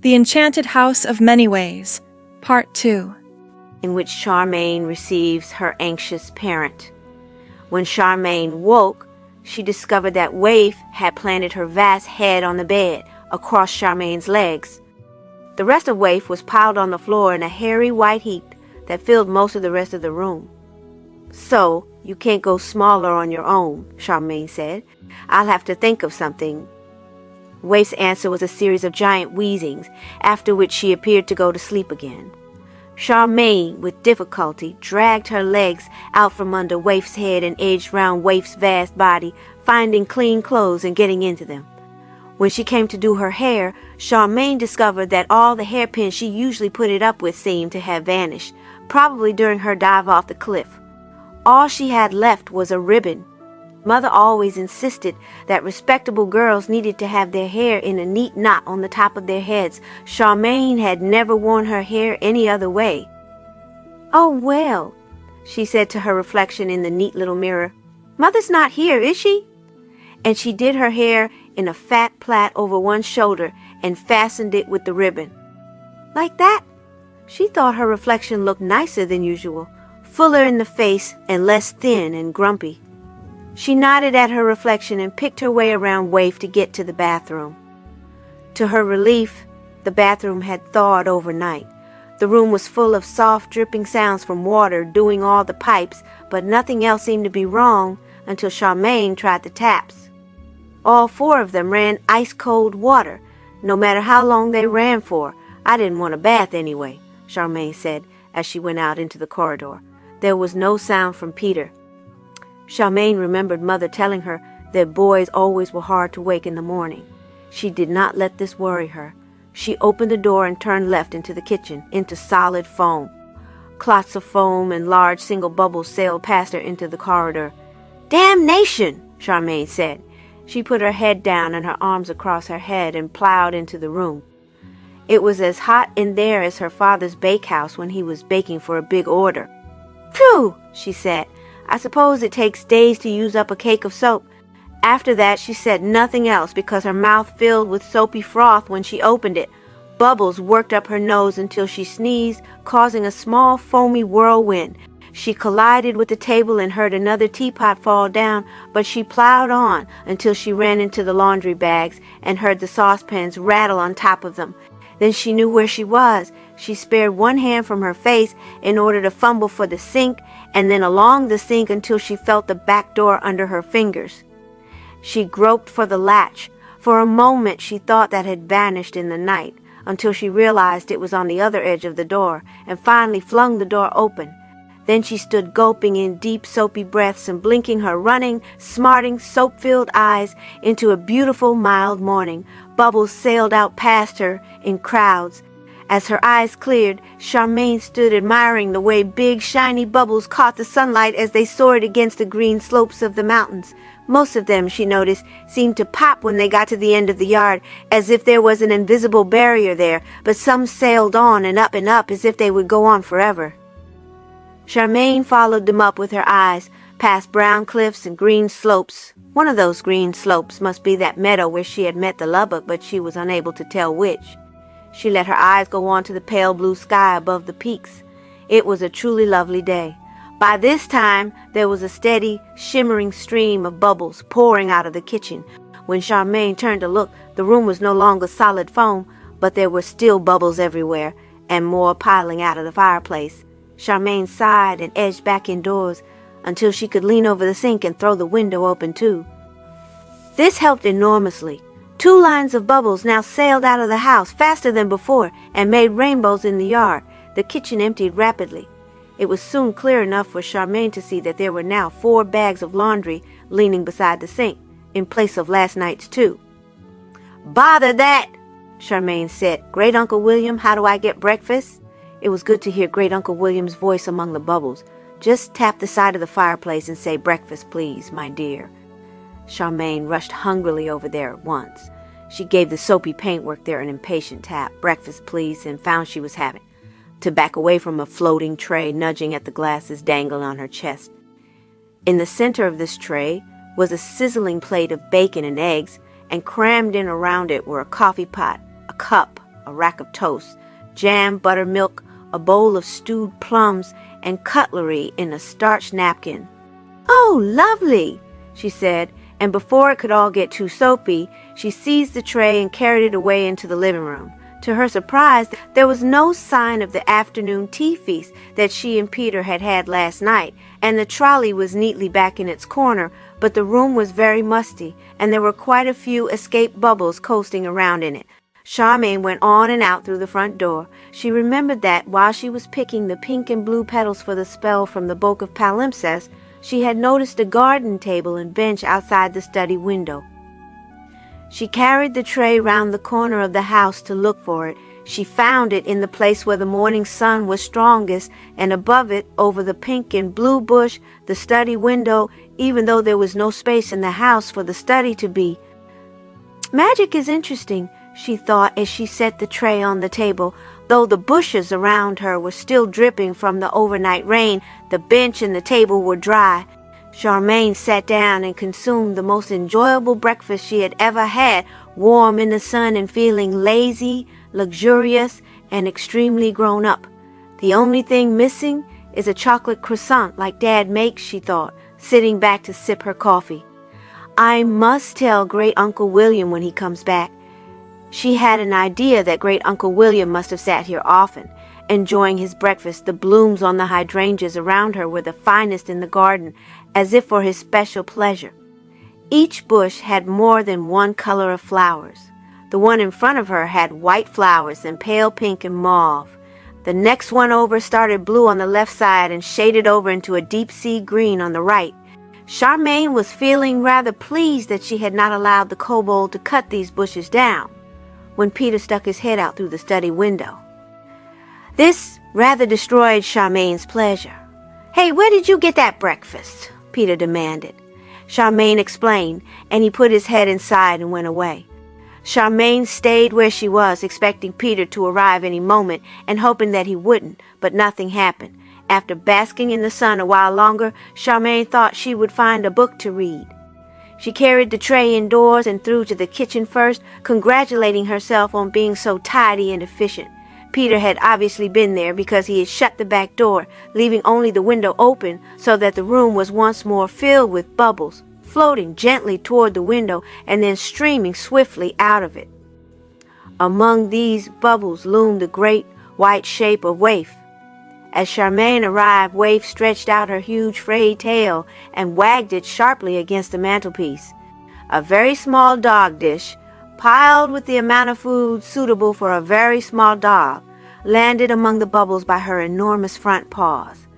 The Enchanted House of Many Ways, Part 2. In which Charmain receives her anxious parent. When Charmain woke, she discovered that Waif had planted her vast head on the bed, across Charmain's legs. The rest of Waif was piled on the floor in a hairy white heap that filled most of the rest of the room. "So, you can't go smaller on your own," Charmain said. "I'll have to think of something." Waif's answer was a series of giant wheezings, after which she appeared to go to sleep again. Charmain, with difficulty, dragged her legs out from under Waif's head and edged round Waif's vast body, finding clean clothes and getting into them. When she came to do her hair, Charmain discovered that all the hairpins she usually put it up with seemed to have vanished, probably during her dive off the cliff. All she had left was a ribbon. Mother always insisted that respectable girls needed to have their hair in a neat knot on the top of their heads. Charmain had never worn her hair any other way. "Oh, well," she said to her reflection in the neat little mirror. "Mother's not here, is she?" And she did her hair in a fat plait over one shoulder and fastened it with the ribbon. Like that? She thought her reflection looked nicer than usual, fuller in the face and less thin and grumpy. She nodded at her reflection and picked her way around Waif to get to the bathroom. To her relief, the bathroom had thawed overnight. The room was full of soft dripping sounds from water doing all the pipes, but nothing else seemed to be wrong until Charmain tried the taps. All four of them ran ice-cold water, no matter how long they ran for. "I didn't want a bath anyway," Charmain said as she went out into the corridor. There was no sound from Peter. Charmain remembered Mother telling her that boys always were hard to wake in the morning. She did not let this worry her. She opened the door and turned left into the kitchen, into solid foam. Clots of foam and large single bubbles sailed past her into the corridor. "Damnation!" Charmain said. She put her head down and her arms across her head and plowed into the room. It was as hot in there as her father's bakehouse when he was baking for a big order. "Phew!" she said. "I suppose it takes days to use up a cake of soap." After that she said nothing else because her mouth filled with soapy froth when she opened it. Bubbles worked up her nose until she sneezed, causing a small foamy whirlwind. She collided with the table and heard another teapot fall down, but she plowed on until she ran into the laundry bags and heard the saucepans rattle on top of them. Then she knew where she was. She spared one hand from her face in order to fumble for the sink, and then along the sink until she felt the back door under her fingers. She groped for the latch. For a moment she thought that had vanished in the night, until she realized it was on the other edge of the door, and finally flung the door open. Then she stood gulping in deep soapy breaths and blinking her running, smarting, soap-filled eyes into a beautiful, mild morning. Bubbles sailed out past her in crowds. As her eyes cleared, Charmain stood admiring the way big, shiny bubbles caught the sunlight as they soared against the green slopes of the mountains. Most of them, she noticed, seemed to pop when they got to the end of the yard, as if there was an invisible barrier there, but some sailed on and up as if they would go on forever. Charmain followed them up with her eyes, past brown cliffs and green slopes. One of those green slopes must be that meadow where she had met the lubbock, but she was unable to tell which. She let her eyes go on to the pale blue sky above the peaks. It was a truly lovely day. By this time, there was a steady, shimmering stream of bubbles pouring out of the kitchen. When Charmain turned to look, the room was no longer solid foam, but there were still bubbles everywhere, and more piling out of the fireplace. Charmain sighed and edged back indoors until she could lean over the sink and throw the window open too. This helped enormously. 2 lines of bubbles now sailed out of the house faster than before and made rainbows in the yard. The kitchen emptied rapidly. It was soon clear enough for Charmain to see that there were now 4 bags of laundry leaning beside the sink, in place of last night's 2. "Bother that!" Charmain said. "Great Uncle William, how do I get breakfast?" It was good to hear Great Uncle William's voice among the bubbles. "Just tap the side of the fireplace and say, 'Breakfast, please, my dear.'" Charmain rushed hungrily over there at once. She gave the soapy paintwork there an impatient tap, "Breakfast, please," and found she was having to back away from a floating tray, nudging at the glasses dangling on her chest. In the center of this tray was a sizzling plate of bacon and eggs, and crammed in around it were a coffee pot, a cup, a rack of toast, jam, buttermilk, a bowl of stewed plums, and cutlery in a starched napkin. "Oh, lovely," she said, and before it could all get too soapy, she seized the tray and carried it away into the living room. To her surprise, there was no sign of the afternoon tea feast that she and Peter had had last night, and the trolley was neatly back in its corner, but the room was very musty, and there were quite a few escaped bubbles coasting around in it. Charmain went on and out through the front door. She remembered that while she was picking the pink and blue petals for the spell from the Book of Palimpsest, she had noticed a garden table and bench outside the study window. She carried the tray round the corner of the house to look for it. She found it in the place where the morning sun was strongest, and above it, over the pink and blue bush, the study window, even though there was no space in the house for the study to be. Magic is interesting, she thought as she set the tray on the table. Though the bushes around her were still dripping from the overnight rain, the bench and the table were dry. Charmain sat down and consumed the most enjoyable breakfast she had ever had, warm in the sun and feeling lazy, luxurious, and extremely grown up. The only thing missing is a chocolate croissant like Dad makes, she thought, sitting back to sip her coffee. I must tell Great Uncle William when he comes back. She had an idea that Great Uncle William must have sat here often, enjoying his breakfast. The blooms on the hydrangeas around her were the finest in the garden, as if for his special pleasure. Each bush had more than one color of flowers. The one in front of her had white flowers and pale pink and mauve. The next one over started blue on the left side and shaded over into a deep sea green on the right. Charmain was feeling rather pleased that she had not allowed the kobold to cut these bushes down, when Peter stuck his head out through the study window. This rather destroyed Charmain's pleasure. "Hey, where did you get that breakfast?" Peter demanded. Charmain explained, and he put his head inside and went away. Charmain stayed where she was, expecting Peter to arrive any moment and hoping that he wouldn't, but nothing happened. After basking in the sun a while longer, Charmain thought she would find a book to read. She carried the tray indoors and through to the kitchen first, congratulating herself on being so tidy and efficient. Peter had obviously been there because he had shut the back door, leaving only the window open so that the room was once more filled with bubbles, floating gently toward the window and then streaming swiftly out of it. Among these bubbles loomed the great white shape of Waif. As Charmain arrived, Waif stretched out her huge frayed tail and wagged it sharply against the mantelpiece. A very small dog dish, piled with the amount of food suitable for a very small dog, landed among the bubbles by her enormous front paws.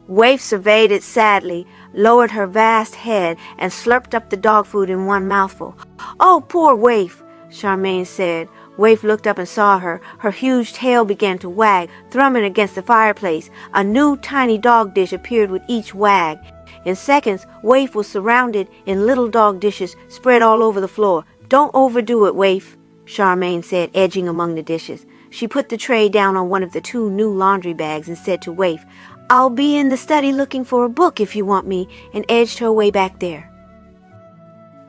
Waif surveyed it sadly, lowered her vast head, and slurped up the dog food in one mouthful. "Oh, poor Waif," Charmain said. Waif looked up and saw her. Her huge tail began to wag, thrumming against the fireplace. A new tiny dog dish appeared with each wag. In seconds, Waif was surrounded in little dog dishes spread all over the floor. "Don't overdo it, Waif," Charmain said, edging among the dishes. She put the tray down on one of the two new laundry bags and said to Waif, "I'll be in the study looking for a book if you want me," and edged her way back there.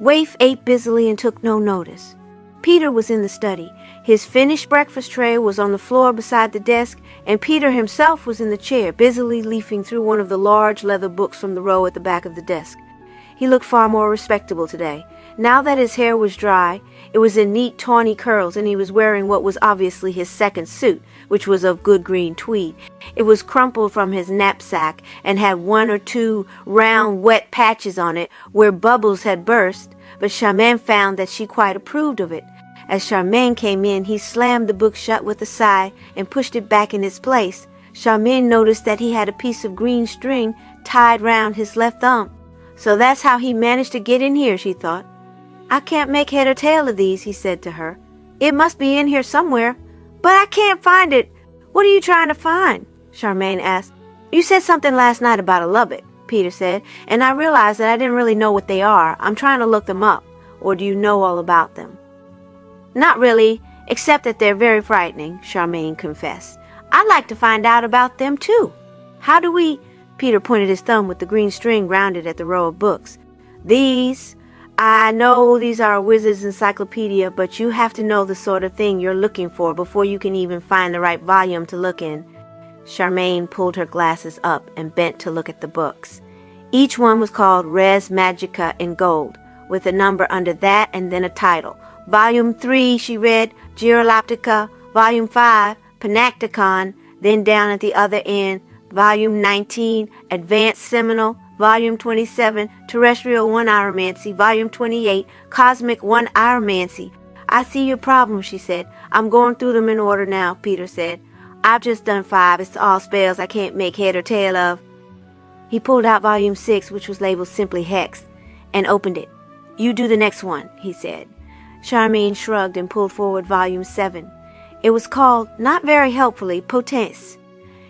Waif ate busily and took no notice. Peter was in the study. His finished breakfast tray was on the floor beside the desk, and Peter himself was in the chair, busily leafing through one of the large leather books from the row at the back of the desk. He looked far more respectable today. Now that his hair was dry, it was in neat tawny curls, and he was wearing what was obviously his second suit, which was of good green tweed. It was crumpled from his knapsack and had one or two round, wet patches on it where bubbles had burst, but Charmain found that she quite approved of it. As Charmain came in, he slammed the book shut with a sigh and pushed it back in its place. Charmain noticed that he had a piece of green string tied round his left thumb. "So that's how he managed to get in here," she thought. "I can't make head or tail of these," he said to her. "It must be in here somewhere, but I can't find it." "What are you trying to find?" Charmain asked. "You said something last night about a Lubbock," Peter said, "and I realized that I didn't really know what they are. I'm trying to look them up. Or do you know all about them?" "Not really, except that they're very frightening," Charmain confessed. "I'd like to find out about them, too. How do we—" Peter pointed his thumb with the green string round it at the row of books. "These I know these are a wizard's encyclopedia, but you have to know the sort of thing you're looking for before you can even find the right volume to look in. Charmaine pulled her glasses up and bent to look at the books. Each one was called Res Magica in gold, with a number under that and then a title. Volume 3, she read, Giroloptica. Volume 5, Panacticon. Then down at the other end, Volume 19, Advanced Seminal. Volume 27, Terrestrial One-Iromancy. Volume 28, Cosmic One-Iromancy. I see your problem, she said. I'm going through them in order now, Peter said. I've just done 5. It's all spells I can't make head or tail of. He pulled out Volume 6, which was labeled simply Hex, and opened it. You do the next one, he said. Charmaine shrugged and pulled forward Volume 7. It was called, not very helpfully, Potence.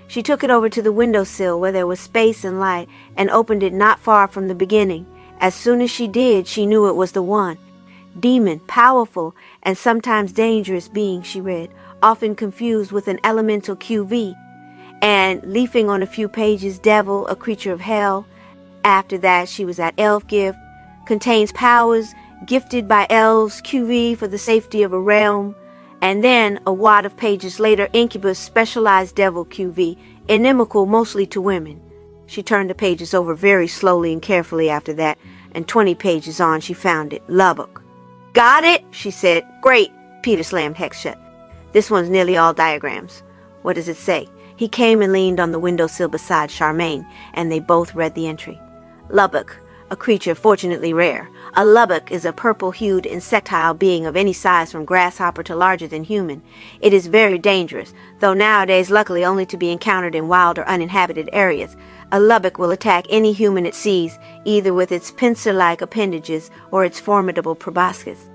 She took it over to the windowsill where there was space and light and opened it not far from the beginning. As soon as she did, she knew it was the one. Demon, powerful, and sometimes dangerous being, she read, often confused with an elemental QV. And leafing on a few pages, devil, a creature of hell. After that, she was at elf gift. Contains powers gifted by elves, QV for the safety of a realm. And then, a wad of pages later, incubus, specialized devil QV, inimical mostly to women. She turned the pages over very slowly and carefully after that, and 20 pages on she found it, Lubbock. Got it, she said. Great. Peter slammed Hex shut. This one's nearly all diagrams. What does it say? He came and leaned on the windowsill beside Charmaine, and they both read the entry. Lubbock, a creature fortunately rare. A lubbock is a purple-hued insectile being of any size from grasshopper to larger than human. It is very dangerous, though nowadays luckily only to be encountered in wild or uninhabited areas. A lubbock will attack any human it sees, either with its pincer-like appendages or its formidable proboscis.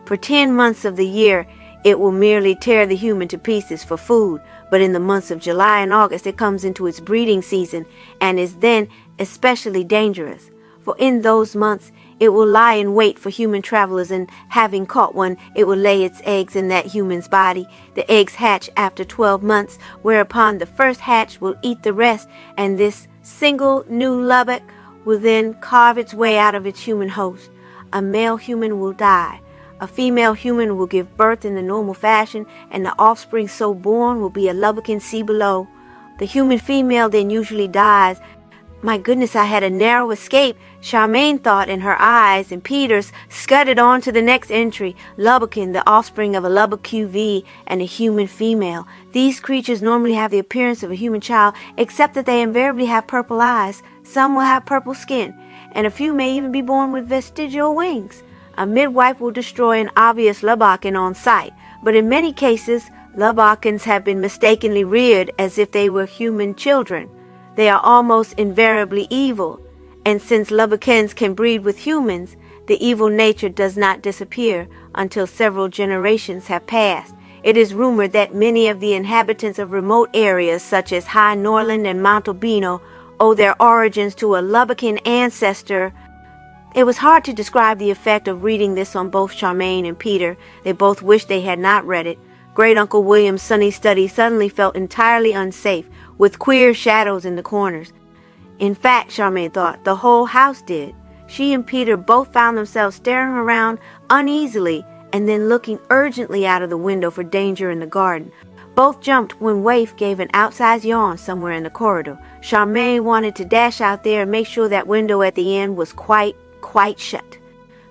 For 10 months of the year, it will merely tear the human to pieces for food, but in the months of July and August it comes into its breeding season and is then especially dangerous. For in those months it will lie in wait for human travelers, and having caught one, it will lay its eggs in that human's body. The eggs hatch after 12 months, whereupon the first hatch will eat the rest, and this single new lubbock will then carve its way out of its human host. A male human will die. A female human will give birth in the normal fashion, and the offspring so born will be a lubbock in sea below. The human female then usually dies. My goodness, I had a narrow escape, Charmaine thought, and her eyes and Peter's scudded on to the next entry. Lubbocken, the offspring of a lubbock QV and a human female. These creatures normally have the appearance of a human child, except that they invariably have purple eyes. Some will have purple skin, and a few may even be born with vestigial wings. A midwife will destroy an obvious lubbocken on sight, but in many cases, lubbockens have been mistakenly reared as if they were human children. They are almost invariably evil, and since lubbockens can breed with humans, the evil nature does not disappear until several generations have passed. It is rumored that many of the inhabitants of remote areas such as High Norland and Montalbino owe their origins to a lubbocken ancestor. It was hard to describe the effect of reading this on both Charmaine and Peter. They both wished they had not read it. Great Uncle William's sunny study suddenly felt entirely unsafe, with queer shadows in the corners. In fact, Charmaine thought, the whole house did. She and Peter both found themselves staring around uneasily and then looking urgently out of the window for danger in the garden. Both jumped when Waif gave an outsized yawn somewhere in the corridor. Charmaine wanted to dash out there and make sure that window at the end was quite shut.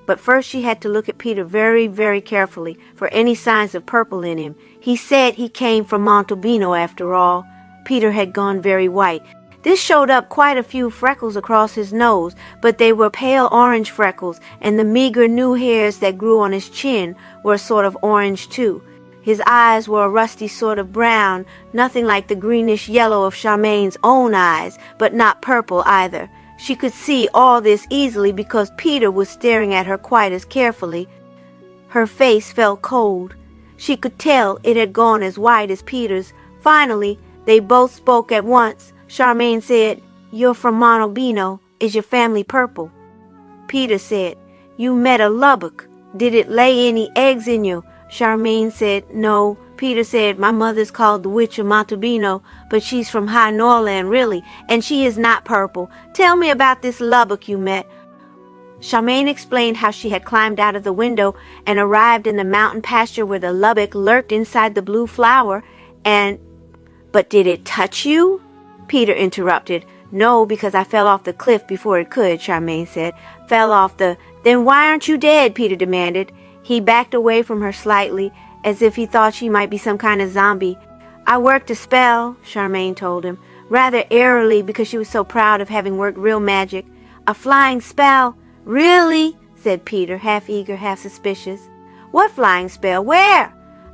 But first she had to look at Peter very, very carefully for any signs of purple in him. He said he came from Montalbino after all. Peter had gone very white. This showed up quite a few freckles across his nose, but they were pale orange freckles, and the meager new hairs that grew on his chin were sort of orange too. His eyes were a rusty sort of brown, nothing like the greenish yellow of Charmaine's own eyes, but not purple either. She could see all this easily because Peter was staring at her quite as carefully. Her face felt cold. She could tell it had gone as white as Peter's. Finally, they both spoke at once. Charmaine said, "You're from Montalbino. Is your family purple?" Peter said, "You met a lubbock. Did it lay any eggs in you?" Charmaine said, "No." Peter said, "My mother's called the Witch of Montalbino, but she's from High Norland, really, and she is not purple. Tell me about this lubbock you met." Charmain explained how she had climbed out of the window and arrived in the mountain pasture where the lubbock lurked inside the blue flower, and... "But did it touch you?" Peter interrupted. "No, because I fell off the cliff before it could," Charmain said. "Fell off the..." "Then why aren't you dead?" Peter demanded. He backed away from her slightly, as if he thought she might be some kind of zombie. "I worked a spell," Charmain told him, rather airily because she was so proud of having worked real magic. "A flying spell." "Really?" said Peter, half eager, half suspicious. "What flying spell? Where?"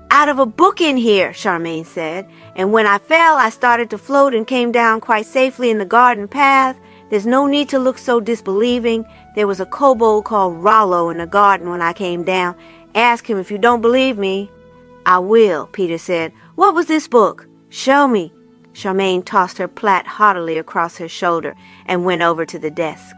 "Out of a book in here," Charmain said. "And when I fell, I started to float and came down quite safely in the garden path. There's no need to look so disbelieving. There was a kobold called Rollo in the garden when I came down. Ask him if you don't believe me." "I will," Peter said. "What was this book?" "Show me." Charmain tossed her plait haughtily across her shoulder and went over to the desk.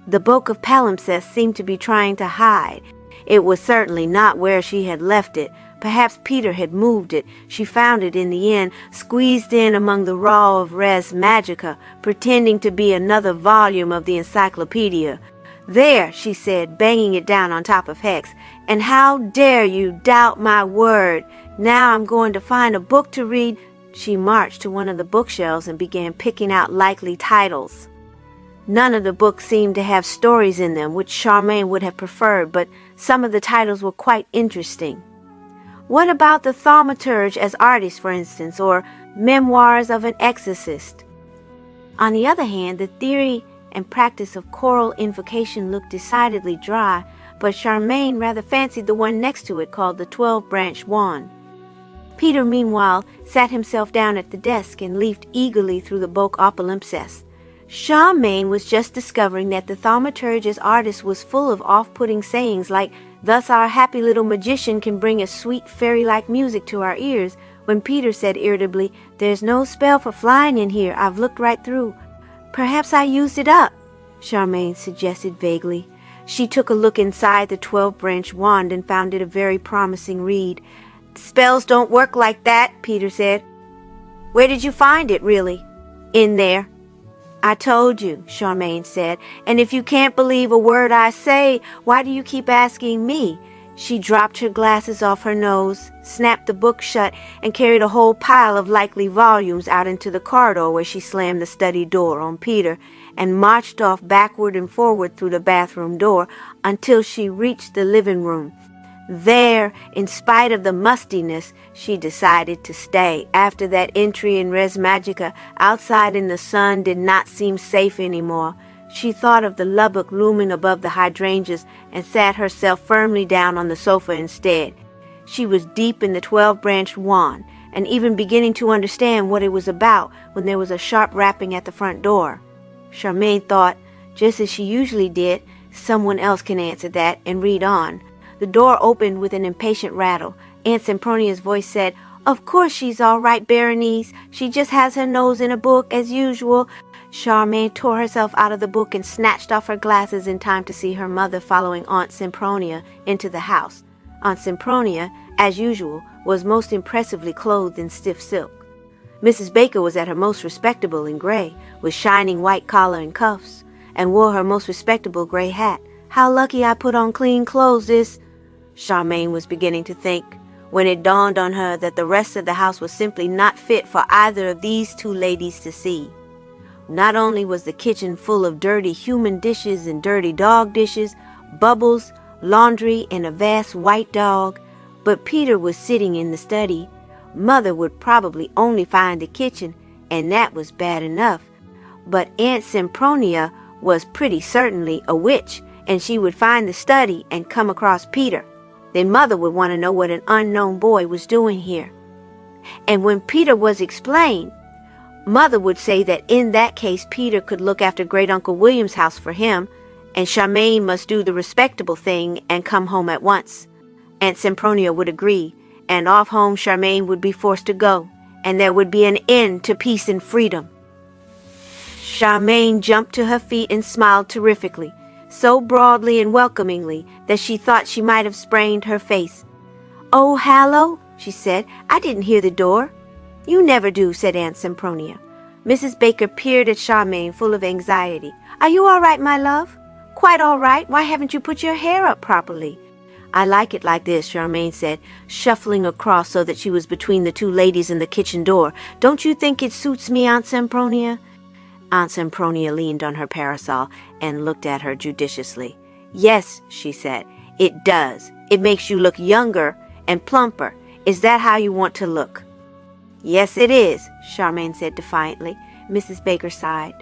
The book of palimpsests seemed to be trying to hide. It was certainly not where she had left it. Perhaps Peter had moved it. She found it in the end, squeezed in among the raw of res magica, pretending to be another volume of the encyclopedia. "There," she said, banging it down on top of Hex. "And how dare you doubt my word? Now I'm going to find a book to read." She marched to one of the bookshelves and began picking out likely titles. None of the books seemed to have stories in them, which Charmain would have preferred, but some of the titles were quite interesting. What about the Thaumaturge as artist, for instance, or Memoirs of an Exorcist? On the other hand, the theory and practice of choral invocation looked decidedly dry, but Charmain rather fancied the one next to it called the 12-branch wand. Peter, meanwhile, sat himself down at the desk and leafed eagerly through the book of palimpsests. Charmain was just discovering that the thaumaturge's artist was full of off-putting sayings like, "Thus our happy little magician can bring a sweet fairy-like music to our ears," when Peter said irritably, "There's no spell for flying in here. I've looked right through." "Perhaps I used it up," Charmain suggested vaguely. She took a look inside the 12-branch wand and found it a very promising read. "Spells don't work like that," Peter said. "Where did you find it, really?" "In there." "I told you," Charmain said, "and if you can't believe a word I say, why do you keep asking me?" She dropped her glasses off her nose, snapped the book shut, and carried a whole pile of likely volumes out into the corridor where she slammed the study door on Peter and marched off backward and forward through the bathroom door until she reached the living room. There, in spite of the mustiness, she decided to stay. After that entry in Res Magica, outside in the sun did not seem safe anymore. She thought of the lubbock looming above the hydrangeas and sat herself firmly down on the sofa instead. She was deep in the 12-branch wand and even beginning to understand what it was about when there was a sharp rapping at the front door. Charmain thought, just as she usually did, someone else can answer that, and read on. The door opened with an impatient rattle. Aunt Sempronia's voice said, "Of course she's all right, Berenice. She just has her nose in a book, as usual." Charmain tore herself out of the book and snatched off her glasses in time to see her mother following Aunt Sempronia into the house. Aunt Sempronia, as usual, was most impressively clothed in stiff silk. Mrs. Baker was at her most respectable in gray, with shining white collar and cuffs, and wore her most respectable gray hat. "How lucky I put on clean clothes this..." Charmain was beginning to think, when it dawned on her that the rest of the house was simply not fit for either of these two ladies to see. Not only was the kitchen full of dirty human dishes and dirty dog dishes, bubbles, laundry, and a vast white dog, but Peter was sitting in the study. Mother would probably only find the kitchen, and that was bad enough. But Aunt Sempronia was pretty certainly a witch, and she would find the study and come across Peter. Then Mother would want to know what an unknown boy was doing here. And when Peter was explained, Mother would say that in that case Peter could look after Great Uncle William's house for him, and Charmain must do the respectable thing and come home at once. Aunt Sempronia would agree, and off home Charmain would be forced to go, and there would be an end to peace and freedom. Charmain jumped to her feet and smiled terrifically, so broadly and welcomingly that she thought she might have sprained her face. "Oh, hallo," she said. "I didn't hear the door." "You never do," said Aunt Sempronia. Mrs. Baker peered at Charmain, full of anxiety. "Are you all right, my love?" Quite all right. Why haven't you put your hair up properly? I like it like this, Charmain said, shuffling across so that she was between the two ladies in the kitchen door. Don't you think it suits me, Aunt Sempronia? Aunt Sempronia leaned on her parasol and looked at her judiciously. Yes, she said, it does. It makes you look younger and plumper. Is that how you want to look? Yes, it is, Charmain said defiantly. Mrs. Baker sighed.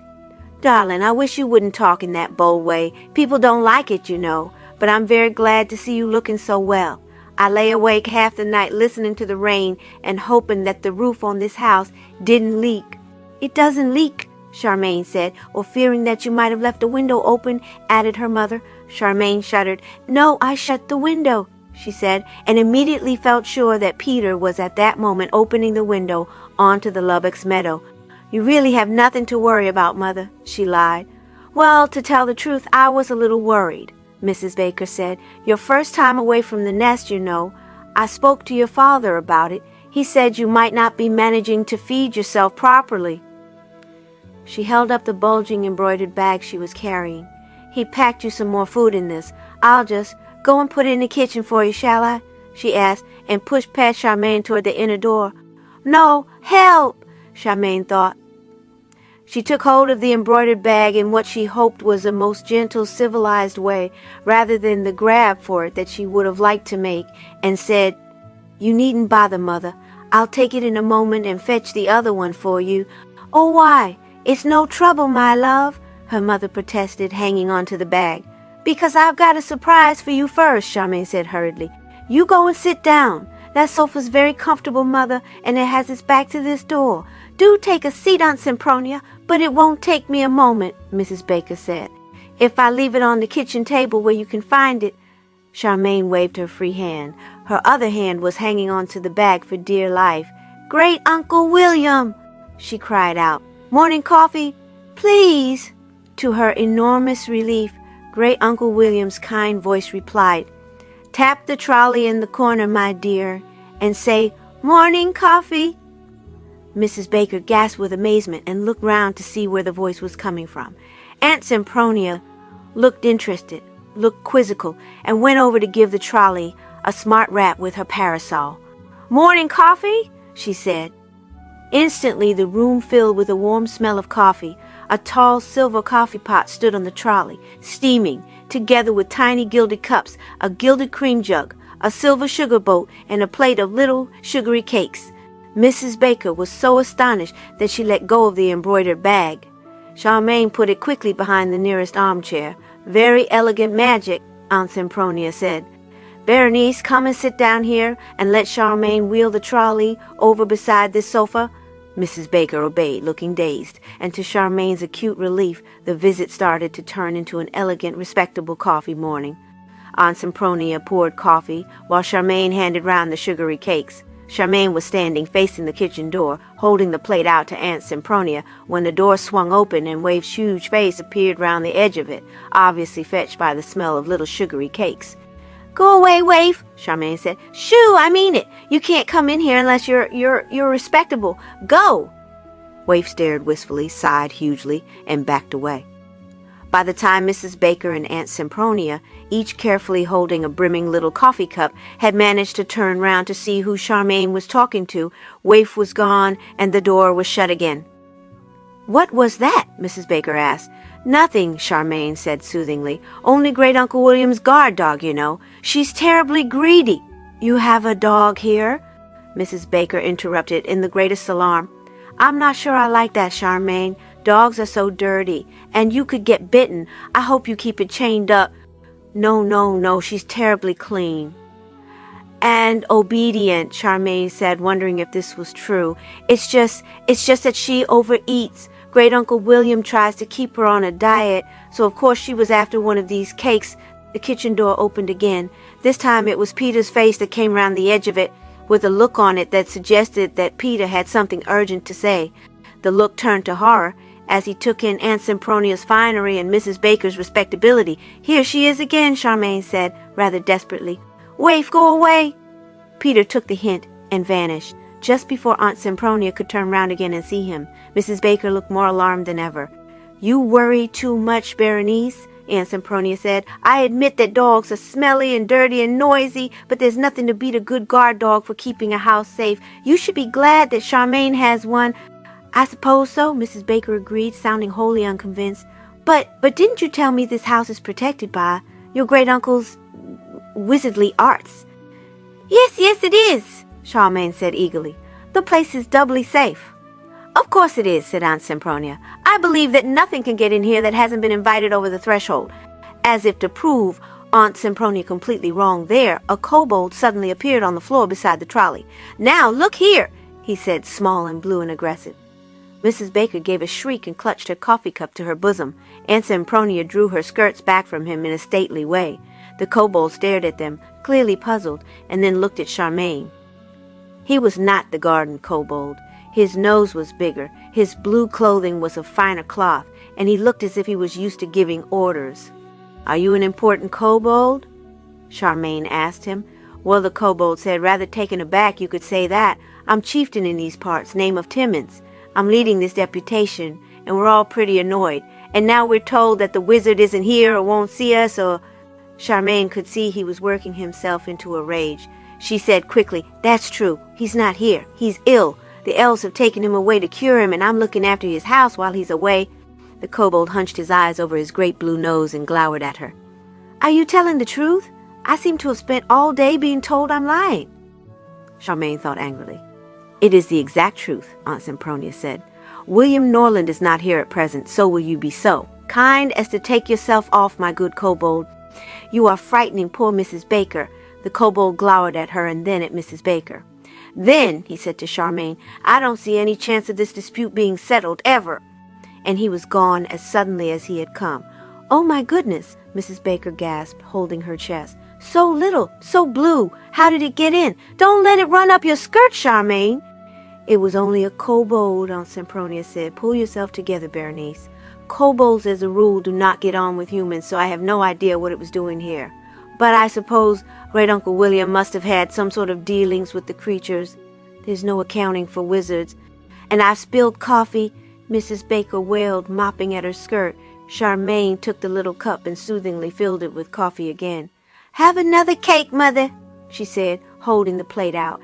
Darling, I wish you wouldn't talk in that bold way. People don't like it, you know. But I'm very glad to see you looking so well. I lay awake half the night listening to the rain and hoping that the roof on this house didn't leak. It doesn't leak, Charmain said, or fearing that you might have left a window open, added her mother. Charmain shuddered. No, I shut the window, she said, and immediately felt sure that Peter was at that moment opening the window onto the Lubbock's meadow. You really have nothing to worry about, Mother, she lied. Well, to tell the truth, I was a little worried, Mrs. Baker said. Your first time away from the nest, you know. I spoke to your father about it. He said you might not be managing to feed yourself properly. She held up the bulging embroidered bag she was carrying. He packed you some more food in this. I'll just go and put it in the kitchen for you, shall I? She asked, and pushed past Charmain toward the inner door. No, help, Charmain thought. She took hold of the embroidered bag in what she hoped was a most gentle, civilized way, rather than the grab for it that she would have liked to make, and said, You needn't bother, Mother. I'll take it in a moment and fetch the other one for you. Oh, why? It's no trouble, my love, her mother protested, hanging on to the bag. Because I've got a surprise for you first, Charmain said hurriedly. You go and sit down. That sofa's very comfortable, Mother, and it has its back to this door. Do take a seat, Aunt Sempronia, but it won't take me a moment, Mrs. Baker said. If I leave it on the kitchen table where you can find it. Charmain waved her free hand. Her other hand was hanging onto the bag for dear life. Great Uncle William, she cried out. Morning coffee, please. To her enormous relief, Great Uncle William's kind voice replied, Tap the trolley in the corner, my dear, and say, Morning coffee. Mrs. Baker gasped with amazement and looked round to see where the voice was coming from. Aunt Sempronia looked interested, looked quizzical, and went over to give the trolley a smart rap with her parasol. Morning coffee, she said. Instantly the room filled with a warm smell of coffee. A tall silver coffee pot stood on the trolley, steaming, together with tiny gilded cups, a gilded cream jug, a silver sugar boat, and a plate of little sugary cakes. Mrs. Baker was so astonished that she let go of the embroidered bag. Charmain put it quickly behind the nearest armchair. Very elegant magic, Aunt Sempronia said. Berenice, come and sit down here and let Charmain wheel the trolley over beside this sofa. Mrs. Baker obeyed, looking dazed, and to Charmain's acute relief, the visit started to turn into an elegant, respectable coffee morning. Aunt Sempronia poured coffee, while Charmain handed round the sugary cakes. Charmain was standing facing the kitchen door, holding the plate out to Aunt Sempronia, when the door swung open and Waif's huge face appeared round the edge of it, obviously fetched by the smell of little sugary cakes. Go away, Waif, Charmain said. Shoo, I mean it. You can't come in here unless you're respectable. Go. Waif stared wistfully, sighed hugely, and backed away. By the time Mrs. Baker and Aunt Sempronia, each carefully holding a brimming little coffee cup, had managed to turn round to see who Charmain was talking to, Waif was gone and the door was shut again. What was that? Mrs. Baker asked. Nothing, Charmain said soothingly. Only Great Uncle William's guard dog, you know. She's terribly greedy. You have a dog here? Mrs. Baker interrupted in the greatest alarm. I'm not sure I like that, Charmain. Dogs are so dirty, and you could get bitten. I hope you keep it chained up. No, she's terribly clean. And obedient, Charmain said, wondering if this was true. It's just that she overeats. Great Uncle William tries to keep her on a diet, so of course she was after one of these cakes. The kitchen door opened again. This time it was Peter's face that came round the edge of it, with a look on it that suggested that Peter had something urgent to say. The look turned to horror as he took in Aunt Sempronia's finery and Mrs. Baker's respectability. Here she is again, Charmain said, rather desperately. Waif, go away. Peter took the hint and vanished. Just before Aunt Sempronia could turn round again and see him, Mrs. Baker looked more alarmed than ever. You worry too much, Berenice, Aunt Sempronia said. "I admit that dogs are smelly and dirty and noisy, but there's nothing to beat a good guard dog for keeping a house safe. You should be glad that Charmaine has one." "I suppose so," Mrs. Baker agreed, sounding wholly unconvinced. But didn't you tell me this house is protected by your great-uncle's wizardly arts?" Yes, it is," Charmaine said eagerly. "The place is doubly safe." "Of course it is," said Aunt Sempronia. "I believe that nothing can get in here that hasn't been invited over the threshold." As if to prove Aunt Sempronia completely wrong there, a kobold suddenly appeared on the floor beside the trolley. "Now, look here," he said, small and blue and aggressive. Mrs. Baker gave a shriek and clutched her coffee cup to her bosom. Aunt Sempronia drew her skirts back from him in a stately way. The kobold stared at them, clearly puzzled, and then looked at Charmaine. He was not the garden kobold. His nose was bigger, his blue clothing was of finer cloth, and he looked as if he was used to giving orders. "Are you an important kobold?" Charmaine asked him. "Well," the kobold said, rather taken aback you could say that. "I'm chieftain in these parts, name of Timmins. I'm leading this deputation, and we're all pretty annoyed. And now we're told that the wizard isn't here or won't see us or—" Charmaine could see he was working himself into a rage. She said quickly, "That's true. He's not here. He's ill. The elves have taken him away to cure him, and I'm looking after his house while he's away." The kobold hunched his eyes over his great blue nose and glowered at her. "Are you telling the truth? I seem to have spent all day being told I'm lying." Charmaine thought angrily. "It is the exact truth," Aunt Sempronia said. "William Norland is not here at present, so will you be so kind as to take yourself off, my good kobold. You are frightening poor Mrs. Baker." The kobold glowered at her and then at Mrs. Baker. "Then," he said to Charmaine, "I don't see any chance of this dispute being settled, ever." And he was gone as suddenly as he had come. "Oh, my goodness," Mrs. Baker gasped, holding her chest. "So little, so blue. How did it get in? Don't let it run up your skirt, Charmaine." "It was only a kobold," Aunt Sempronia said. "Pull yourself together, Berenice. Kobolds, as a rule, do not get on with humans, so I have no idea what it was doing here. But I suppose Great-Uncle William must have had some sort of dealings with the creatures. There's no accounting for wizards. And I've spilled coffee," Mrs. Baker wailed, mopping at her skirt. Charmaine took the little cup and soothingly filled it with coffee again. "Have another cake, Mother," she said, holding the plate out.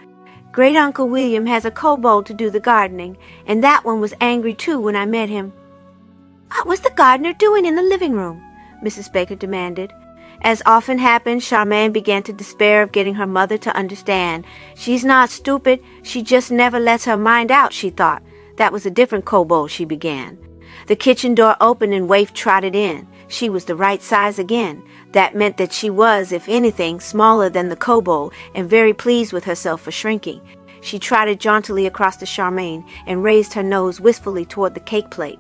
"Great-Uncle William has a kobold to do the gardening, and that one was angry too when I met him." "What was the gardener doing in the living room?" Mrs. Baker demanded. As often happened, Charmaine began to despair of getting her mother to understand. "She's not stupid, she just never lets her mind out," she thought. That was a different kobold, she began. The kitchen door opened and Waif trotted in. She was the right size again. That meant that she was, if anything, smaller than the kobold, and very pleased with herself for shrinking. She trotted jauntily across to Charmaine and raised her nose wistfully toward the cake plate.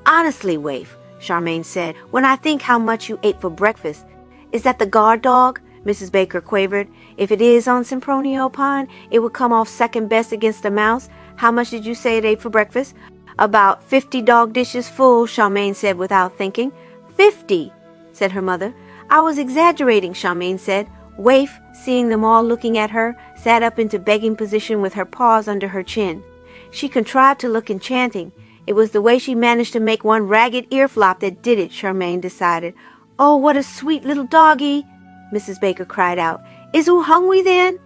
"Honestly, Waif," Charmaine said, "when I think how much you ate for breakfast—" "Is that the guard dog?" Mrs. Baker quavered. "If it is," Aunt Sempronia opined, "it would come off second best against a mouse. How much did you say it ate for breakfast?" "About 50 dog dishes full," Charmaine said without thinking. "50," said her mother. "I was exaggerating," Charmaine said. Waif, seeing them all looking at her, sat up into begging position with her paws under her chin. She contrived to look enchanting. It was the way she managed to make one ragged ear flop that did it, Charmaine decided. "Oh, what a sweet little doggie," Mrs. Baker cried out. "Is oo hungry then?"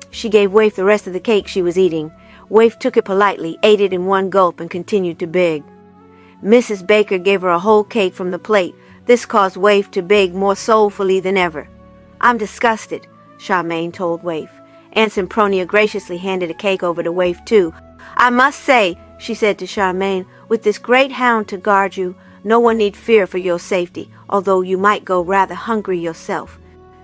She gave Waif the rest of the cake she was eating. Waif took it politely, ate it in one gulp, and continued to beg. Mrs. Baker gave her a whole cake from the plate. This caused Waif to beg more soulfully than ever. "I'm disgusted," Charmaine told Waif. Aunt Sempronia graciously handed a cake over to Waif, too. "I must say," she said to Charmaine, "with this great hound to guard you, no one need fear for your safety, although you might go rather hungry yourself."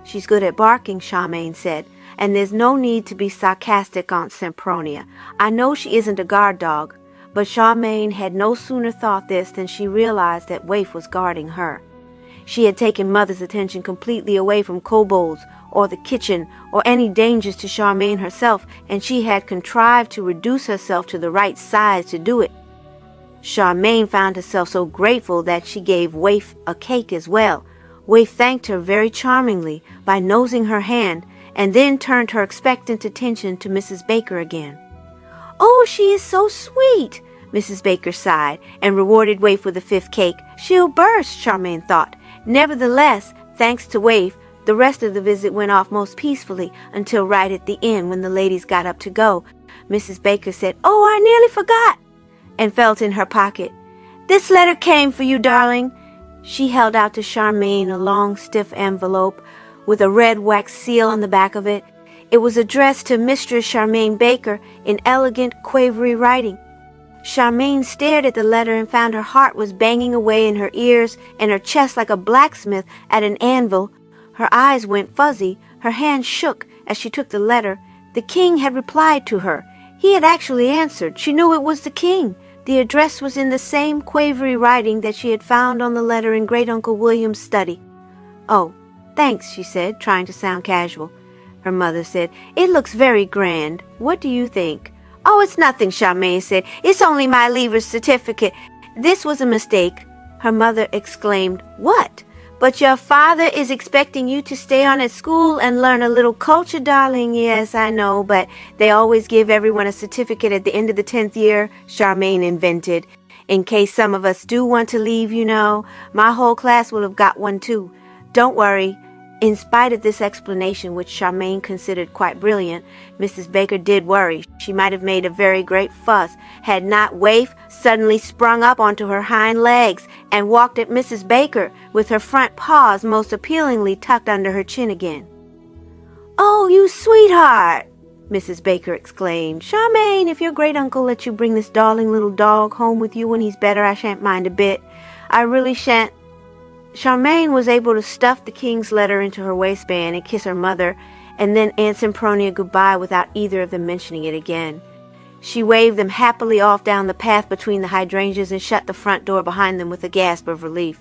"She's good at barking," Charmaine said, "and there's no need to be sarcastic, Aunt Sempronia. I know she isn't a guard dog." But Charmaine had no sooner thought this than she realized that Waif was guarding her. She had taken Mother's attention completely away from kobolds or the kitchen or any dangers to Charmaine herself, and she had contrived to reduce herself to the right size to do it. Charmaine found herself so grateful that she gave Waif a cake as well. Waif thanked her very charmingly by nosing her hand, and then turned her expectant attention to Mrs. Baker again. "Oh, she is so sweet," Mrs. Baker sighed, and rewarded Waif with a fifth cake. "She'll burst," Charmaine thought, Nevertheless, thanks to Waif, the rest of the visit went off most peacefully until right at the end when the ladies got up to go. Mrs. Baker said, "Oh, I nearly forgot," and felt in her pocket. "This letter came for you, darling." She held out to Charmain a long, stiff envelope with a red wax seal on the back of it. It was addressed to Mistress Charmain Baker in elegant, quavery writing. Charmain stared at the letter and found her heart was banging away in her ears and her chest like a blacksmith at an anvil. Her eyes went fuzzy. Her hand shook as she took the letter. The king had replied to her. He had actually answered. She knew it was the king. The address was in the same quavery writing that she had found on the letter in Great Uncle William's study. "Oh, thanks," she said, trying to sound casual. Her mother said, "It looks very grand. What do you think?" "Oh, it's nothing," Charmain said. "It's only my leaver's certificate. This was a mistake." Her mother exclaimed, "What? But your father is expecting you to stay on at school and learn a little culture, darling." "Yes, I know, but they always give everyone a certificate at the end of the 10th year," Charmain invented. "In case some of us do want to leave, you know. My whole class will have got one too. Don't worry." In spite of this explanation, which Charmain considered quite brilliant, Mrs. Baker did worry. She might have made a very great fuss had not Waif suddenly sprung up onto her hind legs and walked at Mrs. Baker with her front paws most appealingly tucked under her chin again. "Oh, you sweetheart!" Mrs. Baker exclaimed. "Charmain, if your great-uncle lets you bring this darling little dog home with you when he's better, I shan't mind a bit. I really shan't." Charmain was able to stuff the king's letter into her waistband and kiss her mother, and then Aunt Sempronia goodbye without either of them mentioning it again. She waved them happily off down the path between the hydrangeas and shut the front door behind them with a gasp of relief.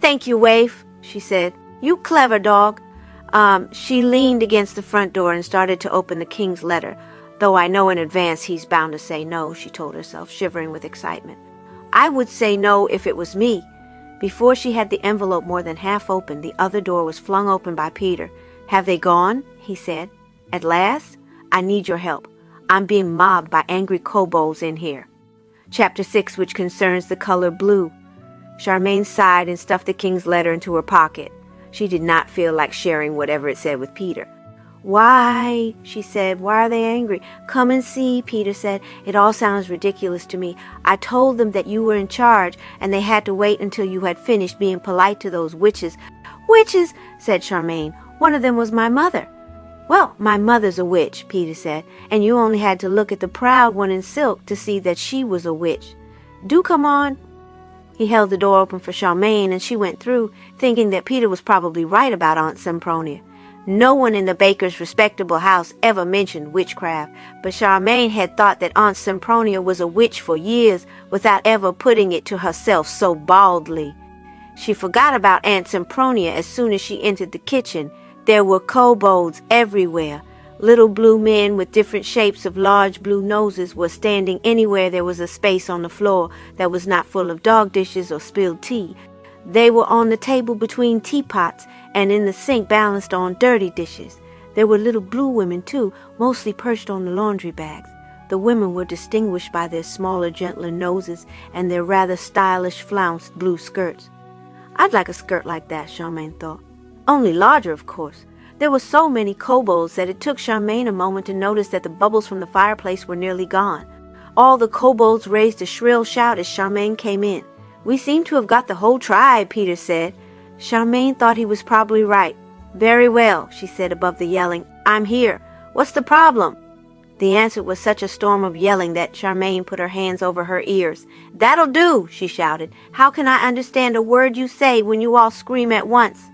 "Thank you, Waif," she said. "You clever dog." She leaned against the front door and started to open the king's letter, though I know in advance he's bound to say no, she told herself, shivering with excitement. I would say no if it was me. Before she had the envelope more than half open, the other door was flung open by Peter. "Have they gone?" he said. "At last? I need your help. I'm being mobbed by angry kobolds in here." Chapter 6, which concerns the color blue. Charmain sighed and stuffed the king's letter into her pocket. She did not feel like sharing whatever it said with Peter. "Why?" she said. "Why are they angry?" "Come and see," Peter said. "It all sounds ridiculous to me. I told them that you were in charge, and they had to wait until you had finished being polite to those witches." "Witches?" said Charmain. "One of them was my mother." "Well, my mother's a witch," Peter said, "and you only had to look at the proud one in silk to see that she was a witch. Do come on." He held the door open for Charmain, and she went through, thinking that Peter was probably right about Aunt Sempronia. No one in the Baker's respectable house ever mentioned witchcraft, but Charmain had thought that Aunt Sempronia was a witch for years without ever putting it to herself so baldly. She forgot about Aunt Sempronia as soon as she entered the kitchen. There were kobolds everywhere. Little blue men with different shapes of large blue noses were standing anywhere there was a space on the floor that was not full of dog dishes or spilled tea. They were on the table between teapots and in the sink balanced on dirty dishes. There were little blue women, too, mostly perched on the laundry bags. The women were distinguished by their smaller, gentler noses and their rather stylish, flounced blue skirts. "I'd like a skirt like that," Charmain thought. "Only larger, of course." There were so many kobolds that it took Charmain a moment to notice that the bubbles from the fireplace were nearly gone. All the kobolds raised a shrill shout as Charmain came in. "We seem to have got the whole tribe," Peter said. Charmain thought he was probably right. "Very well," she said above the yelling. "I'm here. What's the problem?" The answer was such a storm of yelling that Charmain put her hands over her ears. "That'll do," she shouted. "How can I understand a word you say when you all scream at once?"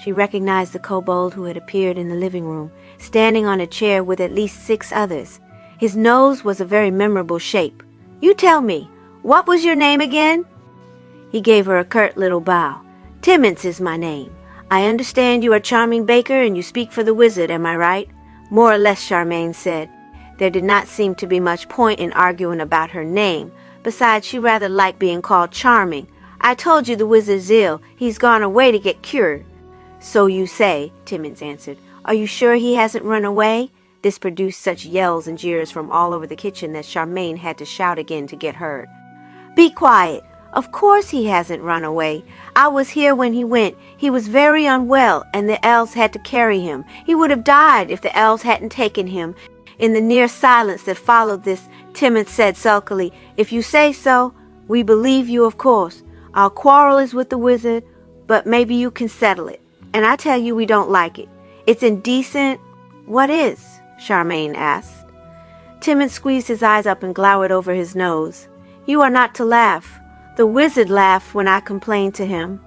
She recognized the kobold who had appeared in the living room, standing on a chair with at least 6 others. His nose was a very memorable shape. "You tell me, what was your name again?" He gave her a curt little bow. "Timmins is my name. I understand you are Charmain Baker and you speak for the wizard, am I right?" "More or less," Charmain said. There did not seem to be much point in arguing about her name. Besides, she rather liked being called Charming. "I told you the wizard's ill. He's gone away to get cured." "So you say," Timmins answered. "Are you sure he hasn't run away?" This produced such yells and jeers from all over the kitchen that Charmain had to shout again to get heard. "Be quiet. Of course he hasn't run away. I was here when he went. He was very unwell, and the elves had to carry him. He would have died if the elves hadn't taken him. In the near silence that followed this, Timon said sulkily, "If you say so, we believe you, of course. Our quarrel is with the wizard, but maybe you can settle it. And I tell you we don't like it. It's indecent." "What is?" Charmain asked. Timon squeezed his eyes up and glowered over his nose. "You are not to laugh. The wizard laughed when I complained to him."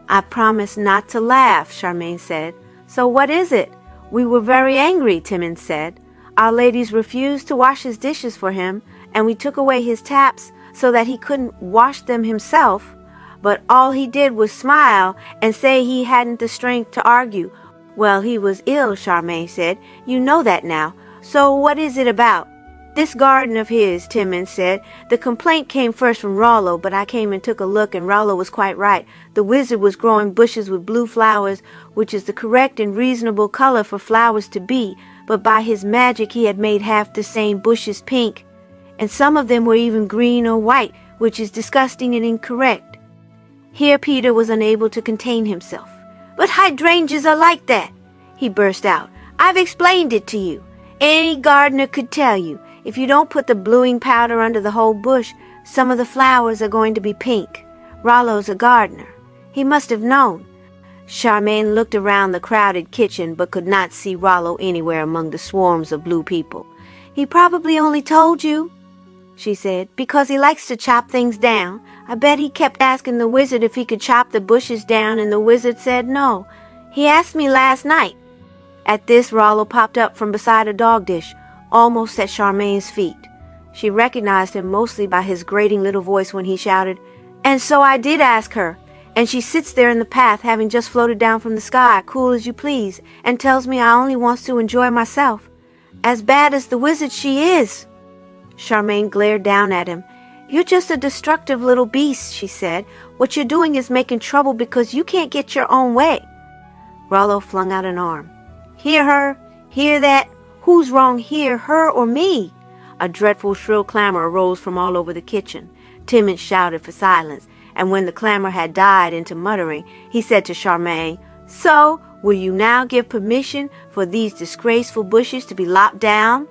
"I promised not to laugh," Charmain said. "So what is it?" "We were very angry," Timon said. "Our ladies refused to wash his dishes for him, and we took away his taps so that he couldn't wash them himself. But all he did was smile and say he hadn't the strength to argue." "Well, he was ill," Charmain said. "You know that now. So what is it about?" "This garden of his," Timon said. "The complaint came first from Rollo, but I came and took a look, and Rollo was quite right. The wizard was growing bushes with blue flowers, which is the correct and reasonable color for flowers to be, but by his magic he had made half the same bushes pink, and some of them were even green or white, which is disgusting and incorrect." Here Peter was unable to contain himself. "But hydrangeas are like that," he burst out. "I've explained it to you. Any gardener could tell you. If you don't put the bluing powder under the whole bush, some of the flowers are going to be pink. Rollo's a gardener. He must have known." Charmain looked around the crowded kitchen but could not see Rollo anywhere among the swarms of blue people. "He probably only told you," she said, "because he likes to chop things down. I bet he kept asking the wizard if he could chop the bushes down, and the wizard said no. He asked me last night." At this, Rollo popped up from beside a dog dish, almost at Charmain's feet. She recognized him mostly by his grating little voice when he shouted, "And so I did ask her, and she sits there in the path, having just floated down from the sky, cool as you please, and tells me I only wants to enjoy myself. As bad as the wizard she is." Charmain glared down at him. "You're just a destructive little beast," she said. "What you're doing is making trouble because you can't get your own way." Rollo flung out an arm. "Hear her? Hear that? Who's wrong here, her or me?" A dreadful shrill clamor arose from all over the kitchen. Timon shouted for silence, and when the clamor had died into muttering, he said to Charmain, "So, will you now give permission for these disgraceful bushes to be lopped down?"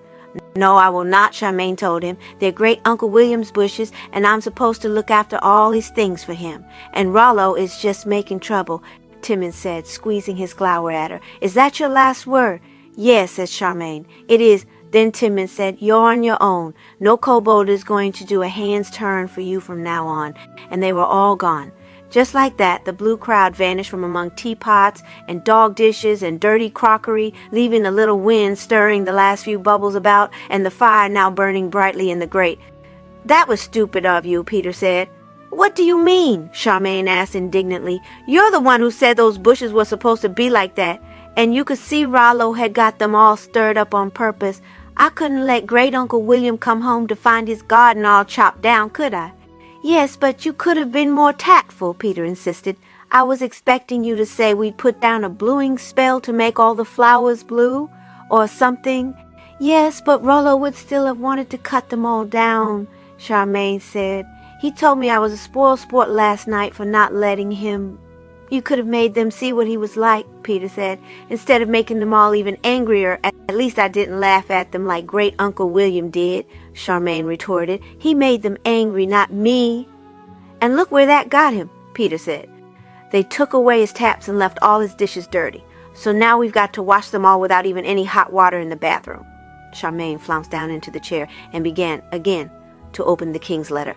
"No, I will not," Charmain told him. "They're great Uncle William's bushes, and I'm supposed to look after all his things for him. And Rollo is just making trouble," Timon said, squeezing his glower at her. "Is that your last word?" "Yes," said Charmain. "It is." Then Timon said, "You're on your own. No kobold is going to do a hand's turn for you from now on." And they were all gone. Just like that, the blue crowd vanished from among teapots and dog dishes and dirty crockery, leaving a little wind stirring the last few bubbles about and the fire now burning brightly in the grate. "That was stupid of you," Peter said. "What do you mean?" Charmain asked indignantly. "You're the one who said those bushes were supposed to be like that, and you could see Rollo had got them all stirred up on purpose. I couldn't let Great Uncle William come home to find his garden all chopped down, could I?" "Yes, but you could have been more tactful," Peter insisted. "I was expecting you to say we'd put down a bluing spell to make all the flowers blue, or something." "Yes, but Rollo would still have wanted to cut them all down," Charmain said. "He told me I was a spoiled sport last night for not letting him." "You could have made them see what he was like," Peter said, "instead of making them all even angrier. At least I didn't laugh at them like Great Uncle William did," Charmain retorted. "He made them angry, not me." "And look where that got him," Peter said. "They took away his taps and left all his dishes dirty. So now we've got to wash them all without even any hot water in the bathroom." Charmain flounced down into the chair and began again to open the king's letter.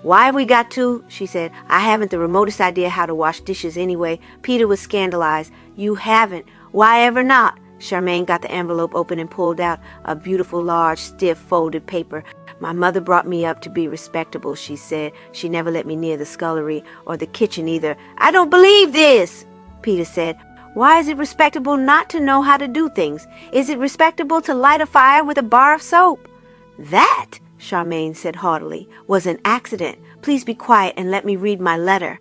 "Why have we got to?" she said. "I haven't the remotest idea how to wash dishes anyway." Peter was scandalized. "You haven't? Why ever not?" Charmain got the envelope open and pulled out a beautiful, large, stiff, folded paper. "My mother brought me up to be respectable," she said. "She never let me near the scullery or the kitchen either." "I don't believe this," Peter said. "Why is it respectable not to know how to do things? Is it respectable to light a fire with a bar of soap?" "That," Charmain said haughtily, "was an accident. Please be quiet and let me read my letter."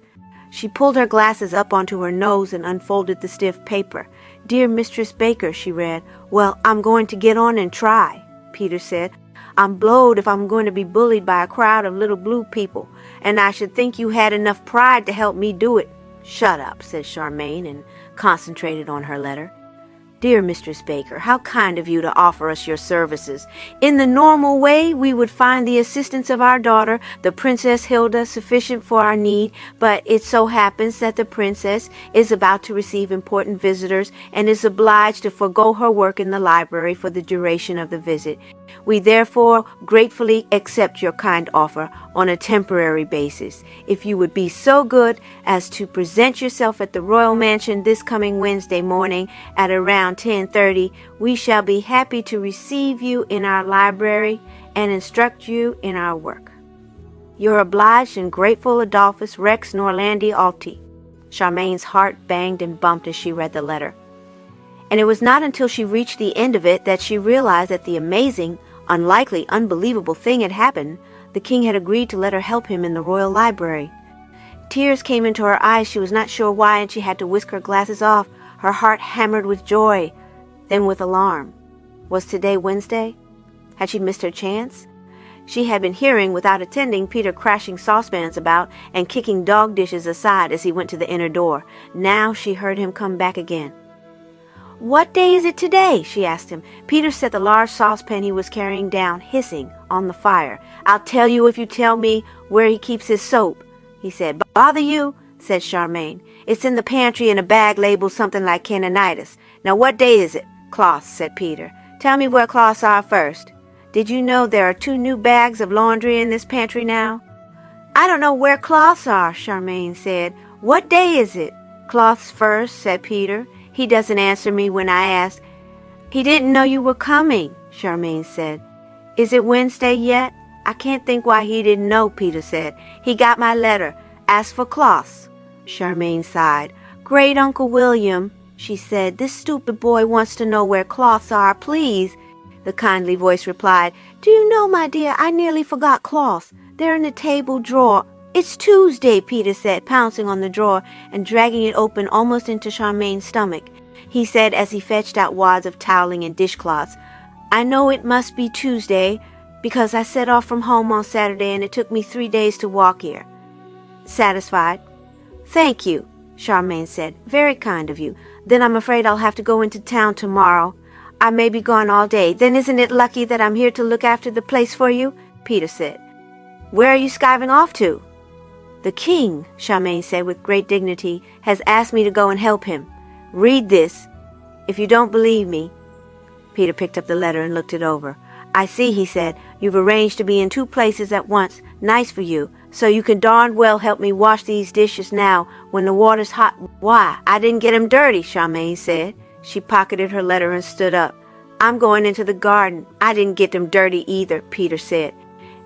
She pulled her glasses up onto her nose and unfolded the stiff paper. "Dear Mistress Baker," she read. "Well, I'm going to get on and try," Peter said. I'm blowed if I'm going to be bullied by a crowd of little blue people, and I should think you had enough pride to help me do it." "Shut up," said Charmain, and concentrated on her letter. "Dear Mistress Baker, how kind of you to offer us your services. In the normal way, we would find the assistance of our daughter, the Princess Hilda, sufficient for our need, but it so happens that the princess is about to receive important visitors and is obliged to forego her work in the library for the duration of the visit. We therefore gratefully accept your kind offer on a temporary basis. If you would be so good as to present yourself at the Royal Mansion this coming Wednesday morning at around 10:30, we shall be happy to receive you in our library and instruct you in our work. Your obliged and grateful Adolphus Rex Norlandi Alti." Charmain's heart banged and bumped as she read the letter. And it was not until she reached the end of it that she realized that the amazing, unlikely, unbelievable thing had happened. The king had agreed to let her help him in the royal library. Tears came into her eyes. She was not sure why, and she had to whisk her glasses off. Her heart hammered with joy, then with alarm. Was today Wednesday? Had she missed her chance? She had been hearing, without attending, Peter crashing saucepans about and kicking dog dishes aside as he went to the inner door. Now she heard him come back again. "What day is it today?" she asked him. Peter set the large saucepan he was carrying down, hissing, on the fire. "I'll tell you if you tell me where he keeps his soap," he said. "Bother you?" said Charmain. "It's in the pantry in a bag labeled something like Canonitis. Now what day is it?" "Cloths," said Peter. "Tell me where cloths are first. Did you know there are 2 new bags of laundry in this pantry now?" "I don't know where cloths are," Charmain said. "What day is it?" "Cloths first," said Peter. "He doesn't answer me when I ask." "He didn't know you were coming," Charmain said. "Is it Wednesday yet?" "I can't think why he didn't know," Peter said. "He got my letter. Asked for cloths." Charmain sighed. "Great Uncle William," she said, "this stupid boy wants to know where cloths are, please." The kindly voice replied, "Do you know, my dear, I nearly forgot cloths. They're in the table drawer." "It's Tuesday," Peter said, pouncing on the drawer and dragging it open almost into Charmain's stomach. He said as he fetched out wads of toweling and dishcloths, "I know it must be Tuesday because I set off from home on Saturday and it took me 3 days to walk here." "Satisfied?" "Thank you," Charmain said. "Very kind of you. Then I'm afraid I'll have to go into town tomorrow. I may be gone all day. Then isn't it lucky that I'm here to look after the place for you?" Peter said. "Where are you skiving off to?" "The king," Charmain said with great dignity, "has asked me to go and help him. Read this, if you don't believe me." Peter picked up the letter and looked it over. "I see," he said. "You've arranged to be in 2 places at once. Nice for you. So you can darn well help me wash these dishes now when the water's hot." "Why, I didn't get 'em dirty," Charmain said. She pocketed her letter and stood up. "I'm going into the garden." "I didn't get them dirty either," Peter said.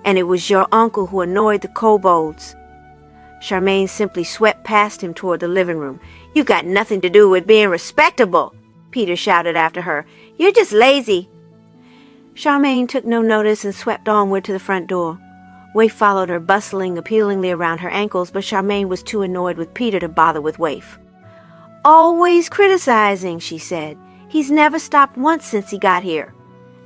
"And it was your uncle who annoyed the kobolds." Charmain simply swept past him toward the living room. "You got nothing to do with being respectable," Peter shouted after her. "You're just lazy." Charmain took no notice and swept onward to the front door. Waif followed her, bustling appealingly around her ankles, but Charmain was too annoyed with Peter to bother with Waif. "Always criticizing," she said. "He's never stopped once since he got here."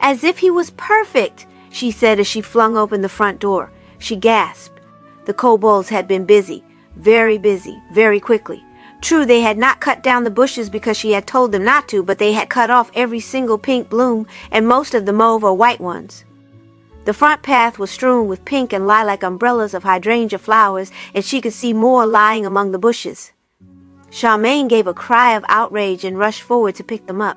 "As if he was perfect," she said as she flung open the front door. She gasped. The kobolds had been busy, very quickly. True, they had not cut down the bushes because she had told them not to, but they had cut off every single pink bloom and most of the mauve or white ones. The front path was strewn with pink and lilac umbrellas of hydrangea flowers, and she could see more lying among the bushes. Charmain gave a cry of outrage and rushed forward to pick them up.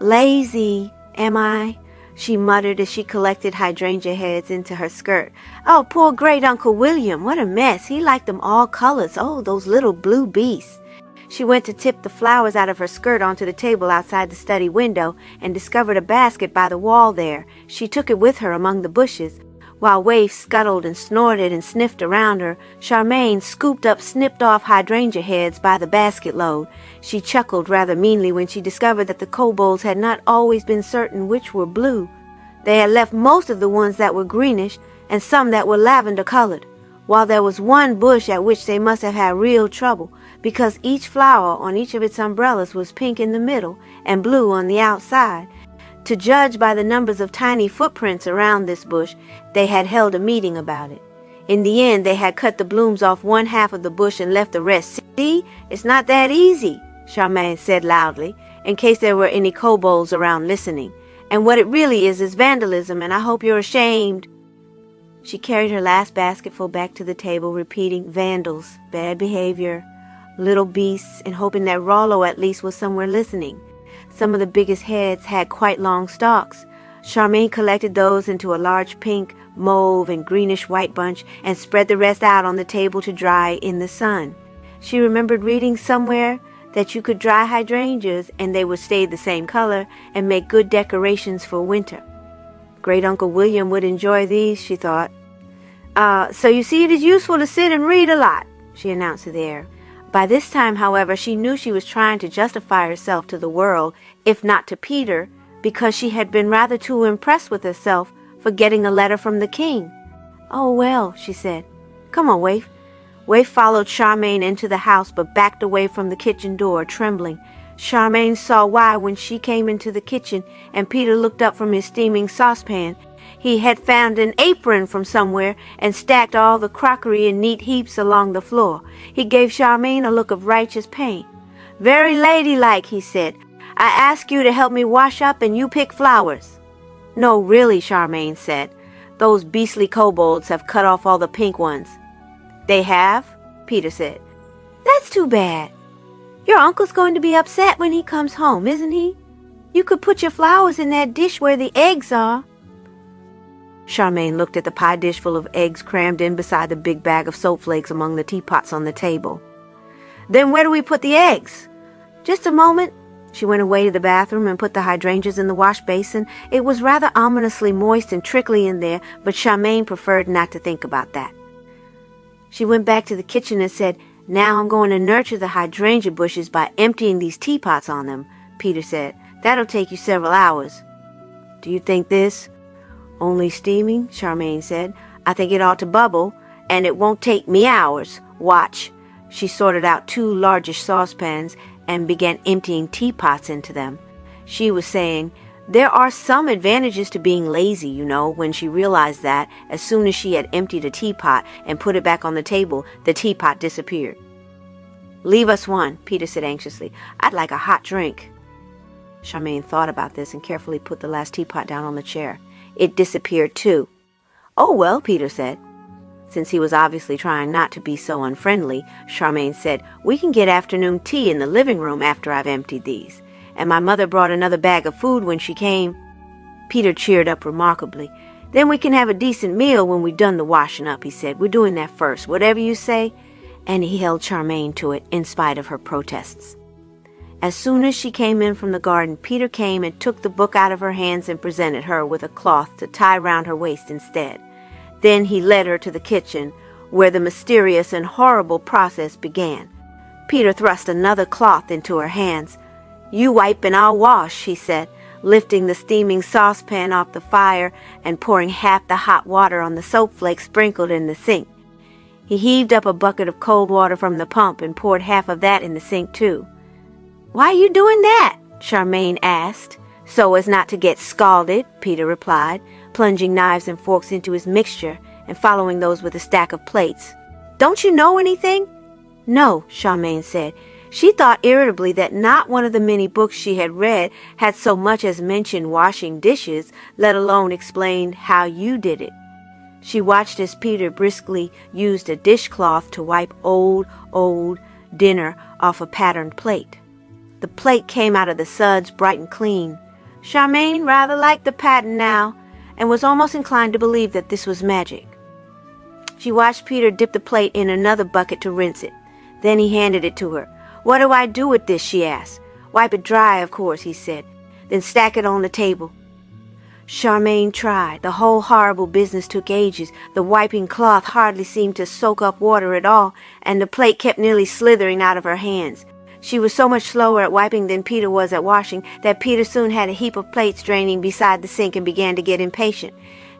"Lazy, am I?" she muttered as she collected hydrangea heads into her skirt. "Oh, poor great Uncle William, what a mess. He liked them all colors. Oh, those little blue beasts." She went to tip the flowers out of her skirt onto the table outside the study window and discovered a basket by the wall there. She took it with her among the bushes. While Waif scuttled and snorted and sniffed around her, Charmain scooped up snipped-off hydrangea heads by the basket load. She chuckled rather meanly when she discovered that the kobolds had not always been certain which were blue. They had left most of the ones that were greenish and some that were lavender-colored, while there was one bush at which they must have had real trouble, because each flower on each of its umbrellas was pink in the middle and blue on the outside. To judge by the numbers of tiny footprints around this bush, they had held a meeting about it. In the end, they had cut the blooms off one half of the bush and left the rest. See, it's not that easy, Charmain said loudly, in case there were any kobolds around listening. And what it really is vandalism, and I hope you're ashamed. She carried her last basketful back to the table, repeating, vandals, bad behavior, little beasts, and hoping that Rollo at least was somewhere listening. Some of the biggest heads had quite long stalks. Charmain collected those into a large pink, mauve, and greenish-white bunch and spread the rest out on the table to dry in the sun. She remembered reading somewhere that you could dry hydrangeas and they would stay the same color and make good decorations for winter. Great Uncle William would enjoy these, she thought. So you see, it is useful to sit and read a lot, she announced to the air. By this time, however, she knew she was trying to justify herself to the world, if not to Peter, because she had been rather too impressed with herself for getting a letter from the king. Oh, well, she said. Come on, Waif. Waif followed Charmain into the house, but backed away from the kitchen door, trembling. Charmain saw why when she came into the kitchen, and Peter looked up from his steaming saucepan. He had found an apron from somewhere and stacked all the crockery in neat heaps along the floor. He gave Charmain a look of righteous pain. Very ladylike, he said. I ask you to help me wash up and you pick flowers. No, really, Charmain said. Those beastly kobolds have cut off all the pink ones. They have? Peter said. That's too bad. Your uncle's going to be upset when he comes home, isn't he? You could put your flowers in that dish where the eggs are. Charmain looked at the pie dish full of eggs crammed in beside the big bag of soap flakes among the teapots on the table. Then where do we put the eggs? Just a moment. She went away to the bathroom and put the hydrangeas in the wash basin. It was rather ominously moist and trickly in there, but Charmain preferred not to think about that. She went back to the kitchen and said, Now I'm going to nurture the hydrangea bushes by emptying these teapots on them, Peter said. That'll take you several hours. Do you think this? Only steaming, Charmain said. I think it ought to bubble, and it won't take me hours. Watch. She sorted out 2 largish saucepans and began emptying teapots into them. She was saying, there are some advantages to being lazy, you know. When she realized that, as soon as she had emptied a teapot and put it back on the table, the teapot disappeared. Leave us one, Peter said anxiously. I'd like a hot drink. Charmain thought about this and carefully put the last teapot down on the chair. It disappeared too. Oh, well, Peter said. Since he was obviously trying not to be so unfriendly, Charmain said, we can get afternoon tea in the living room after I've emptied these. And my mother brought another bag of food when she came. Peter cheered up remarkably. Then we can have a decent meal when we've done the washing up, he said. We're doing that first, whatever you say. And he held Charmain to it in spite of her protests. As soon as she came in from the garden, Peter came and took the book out of her hands and presented her with a cloth to tie round her waist instead. Then he led her to the kitchen, where the mysterious and horrible process began. Peter thrust another cloth into her hands. You wipe and I'll wash, he said, lifting the steaming saucepan off the fire and pouring half the hot water on the soap flakes sprinkled in the sink. He heaved up a bucket of cold water from the pump and poured half of that in the sink too. Why are you doing that? Charmain asked. So as not to get scalded, Peter replied, plunging knives and forks into his mixture and following those with a stack of plates. Don't you know anything? No, Charmain said. She thought irritably that not one of the many books she had read had so much as mentioned washing dishes, let alone explained how you did it. She watched as Peter briskly used a dishcloth to wipe old dinner off a patterned plate. The plate came out of the suds bright and clean. Charmain rather liked the pattern now, and was almost inclined to believe that this was magic. She watched Peter dip the plate in another bucket to rinse it. Then he handed it to her. What do I do with this? She asked. Wipe it dry, of course, he said. Then stack it on the table. Charmain tried. The whole horrible business took ages. The wiping cloth hardly seemed to soak up water at all, and the plate kept nearly slithering out of her hands. She was so much slower at wiping than Peter was at washing that Peter soon had a heap of plates draining beside the sink and began to get impatient.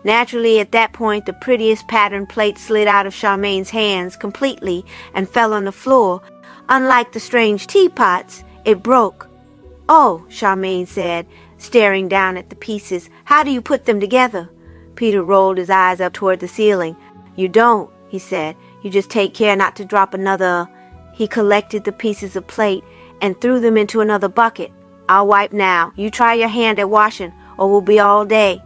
Naturally, at that point, the prettiest patterned plate slid out of Charmain's hands completely and fell on the floor. Unlike the strange teapots, it broke. Oh, Charmain said, staring down at the pieces. "How do you put them together?" Peter rolled his eyes up toward the ceiling. "You don't," he said. "You just take care not to drop another." He collected the pieces of plate and threw them into another bucket. "I'll wipe now. You try your hand at washing, or we'll be all day."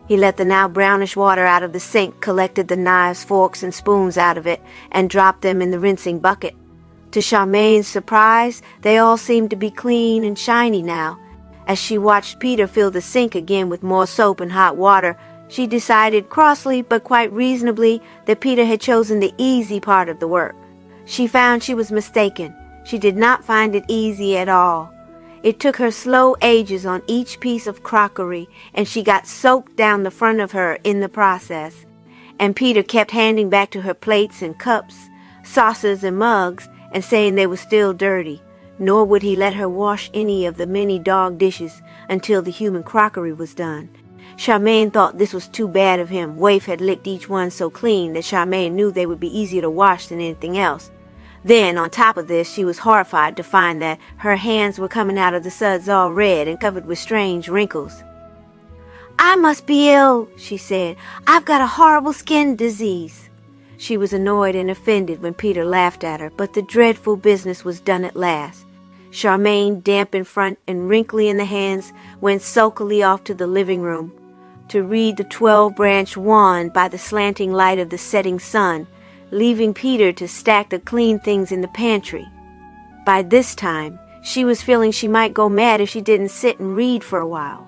He let the now brownish water out of the sink, collected the knives, forks, and spoons out of it, and dropped them in the rinsing bucket. To Charmain's surprise, they all seemed to be clean and shiny now. As she watched Peter fill the sink again with more soap and hot water, she decided crossly but quite reasonably that Peter had chosen the easy part of the work. She found she was mistaken. She did not find it easy at all. It took her slow ages on each piece of crockery, and she got soaked down the front of her in the process. And Peter kept handing back to her plates and cups, saucers and mugs, and saying they were still dirty, nor would he let her wash any of the many dog dishes until the human crockery was done. Charmain thought this was too bad of him. Waif had licked each one so clean that Charmain knew they would be easier to wash than anything else. Then, on top of this, she was horrified to find that her hands were coming out of the suds all red and covered with strange wrinkles. "I must be ill," she said. "I've got a horrible skin disease." She was annoyed and offended when Peter laughed at her, but the dreadful business was done at last. Charmain, damp in front and wrinkly in the hands, went sulkily off to the living room to read the 12-branch wand by the slanting light of the setting sun, leaving Peter to stack the clean things in the pantry. By this time, she was feeling she might go mad if she didn't sit and read for a while.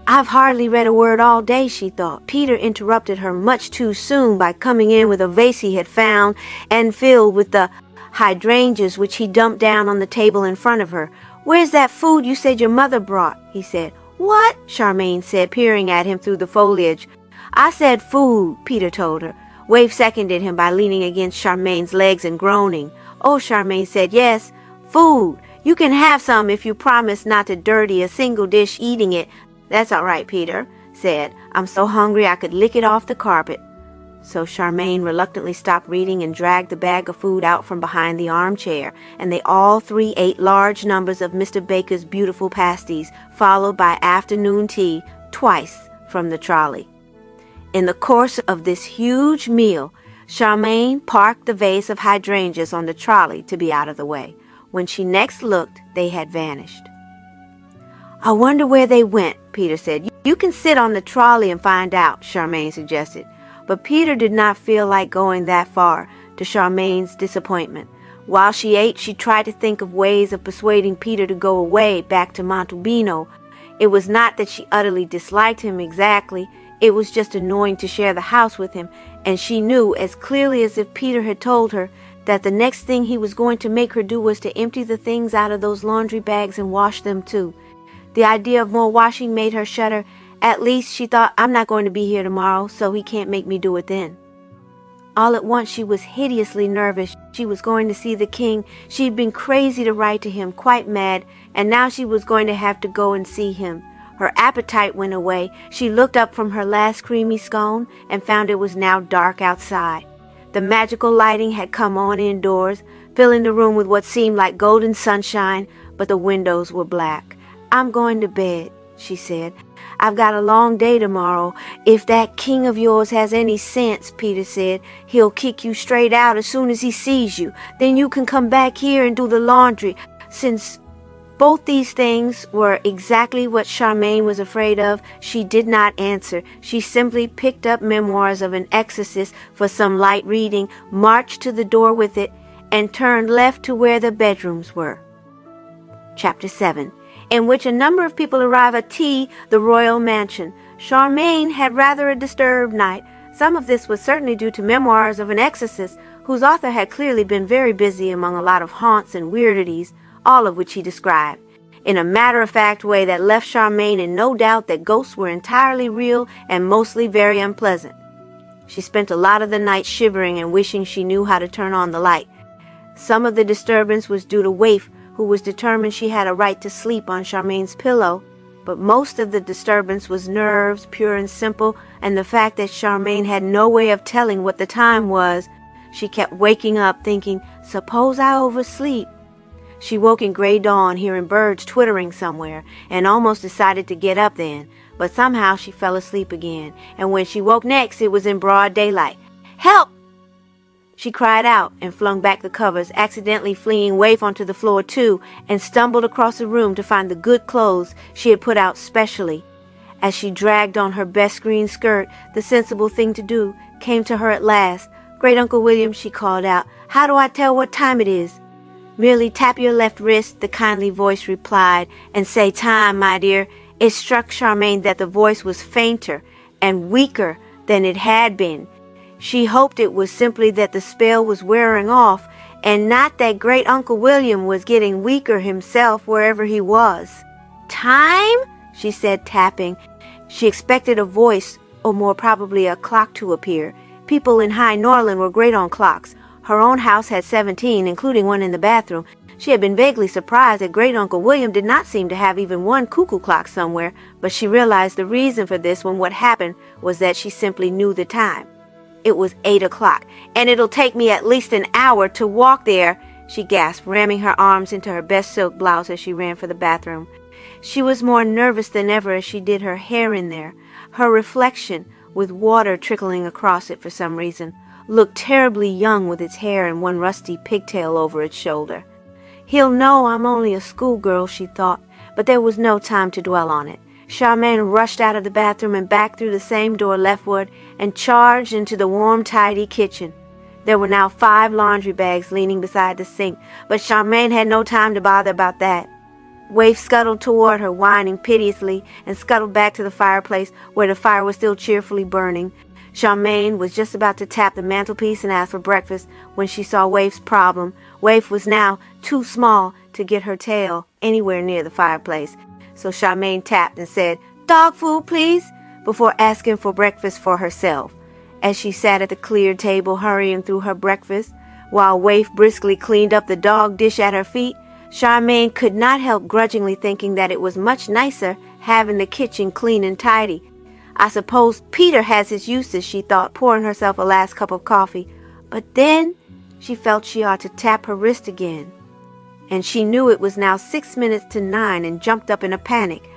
"I've hardly read a word all day," she thought. Peter interrupted her much too soon by coming in with a vase he had found and filled with the hydrangeas which he dumped down on the table in front of her. "Where's that food you said your mother brought?" he said. "What?" Charmain said, peering at him through the foliage. "I said food," Peter told her. Waif seconded him by leaning against Charmain's legs and groaning. "Oh," Charmain said, "yes, food. You can have some if you promise not to dirty a single dish eating it." "That's all right," Peter said. "I'm so hungry I could lick it off the carpet." So Charmain reluctantly stopped reading and dragged the bag of food out from behind the armchair, and they all three ate large numbers of Mr. Baker's beautiful pasties, followed by afternoon tea twice from the trolley. In the course of this huge meal, Charmain parked the vase of hydrangeas on the trolley to be out of the way. When she next looked, they had vanished. "I wonder where they went," Peter said. "You can sit on the trolley and find out," Charmain suggested. But Peter did not feel like going that far, to Charmain's disappointment. While she ate, she tried to think of ways of persuading Peter to go away back to Montalbino. It was not that she utterly disliked him exactly. It was just annoying to share the house with him, and she knew as clearly as if Peter had told her that the next thing he was going to make her do was to empty the things out of those laundry bags and wash them too. The idea of more washing made her shudder. At least, she thought, "I'm not going to be here tomorrow, so he can't make me do it then." All at once she was hideously nervous. She was going to see the king. She had been crazy to write to him, quite mad, and now she was going to have to go and see him. Her appetite went away. She looked up from her last creamy scone and found it was now dark outside. The magical lighting had come on indoors, filling the room with what seemed like golden sunshine, but the windows were black. "I'm going to bed," she said. "I've got a long day tomorrow. If that king of yours has any sense," Peter said, "he'll kick you straight out as soon as he sees you. Then you can come back here and do the laundry." Since both these things were exactly what Charmain was afraid of, she did not answer. She simply picked up Memoirs of an Exorcist for some light reading, marched to the door with it, and turned left to where the bedrooms were. Chapter 7, in which a number of people arrive at tea, the royal mansion. Charmain had rather a disturbed night. Some of this was certainly due to Memoirs of an Exorcist, whose author had clearly been very busy among a lot of haunts and weirdities, all of which he described, in a matter-of-fact way that left Charmain in no doubt that ghosts were entirely real and mostly very unpleasant. She spent a lot of the night shivering and wishing she knew how to turn on the light. Some of the disturbance was due to Waif, who was determined she had a right to sleep on Charmain's pillow, but most of the disturbance was nerves, pure and simple, and the fact that Charmain had no way of telling what the time was. She kept waking up thinking, "Suppose I oversleep." She woke in gray dawn, hearing birds twittering somewhere, and almost decided to get up then. But somehow she fell asleep again, and when she woke next, it was in broad daylight. "Help!" she cried out and flung back the covers, accidentally flinging Waif onto the floor too, and stumbled across the room to find the good clothes she had put out specially. As she dragged on her best green skirt, the sensible thing to do came to her at last. "Great Uncle William," she called out, "how do I tell what time it is?" "Merely tap your left wrist," the kindly voice replied, "and say time, my dear." It struck Charmain that the voice was fainter and weaker than it had been. She hoped it was simply that the spell was wearing off, and not that Great Uncle William was getting weaker himself wherever he was. "Time?" she said, tapping. She expected a voice, or more probably a clock, to appear. People in High Norland were great on clocks. Her own house had 17, including one in the bathroom. She had been vaguely surprised that Great Uncle William did not seem to have even one cuckoo clock somewhere, but she realized the reason for this when what happened was that she simply knew the time. It was 8 o'clock, "and it'll take me at least an hour to walk there," she gasped, ramming her arms into her best silk blouse as she ran for the bathroom. She was more nervous than ever as she did her hair in there. Her reflection, with water trickling across it for some reason, looked terribly young with its hair and one rusty pigtail over its shoulder. "He'll know I'm only a schoolgirl," she thought, but there was no time to dwell on it. Charmain rushed out of the bathroom and back through the same door leftward and charged into the warm, tidy kitchen. There were now 5 laundry bags leaning beside the sink, but Charmain had no time to bother about that. Waif scuttled toward her, whining piteously, and scuttled back to the fireplace where the fire was still cheerfully burning. Charmain was just about to tap the mantelpiece and ask for breakfast when she saw Waif's problem. Waif was now too small to get her tail anywhere near the fireplace, so Charmain tapped and said, "Dog food, please," before asking for breakfast for herself. As she sat at the cleared table hurrying through her breakfast, while Waif briskly cleaned up the dog dish at her feet, Charmain could not help grudgingly thinking that it was much nicer having the kitchen clean and tidy. "I suppose Peter has his uses," she thought, pouring herself a last cup of coffee. But then she felt she ought to tap her wrist again. And she knew it was now 6 minutes to 9 and jumped up in a panic.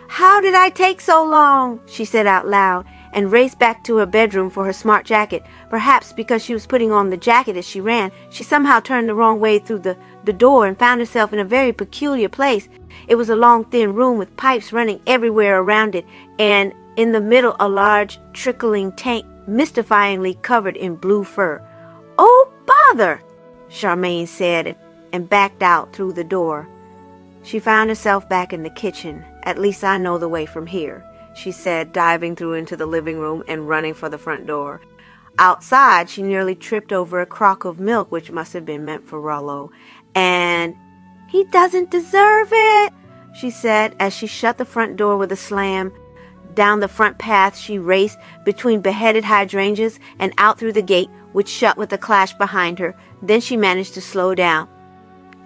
"How did I take so long?" she said out loud, and raced back to her bedroom for her smart jacket. Perhaps because she was putting on the jacket as she ran, she somehow turned the wrong way through the door and found herself in a very peculiar place. It was a long, thin room with pipes running everywhere around it, and in the middle a large, trickling tank mystifyingly covered in blue fur. "Oh, bother!" Charmain said, and backed out through the door. She found herself back in the kitchen. "At least I know the way from here," she said, diving through into the living room and running for the front door. Outside, she nearly tripped over a crock of milk, which must have been meant for Rollo. And "He doesn't deserve it," she said as she shut the front door with a slam. Down the front path she raced, between beheaded hydrangeas and out through the gate, which shut with a clash behind her. Then she managed to slow down,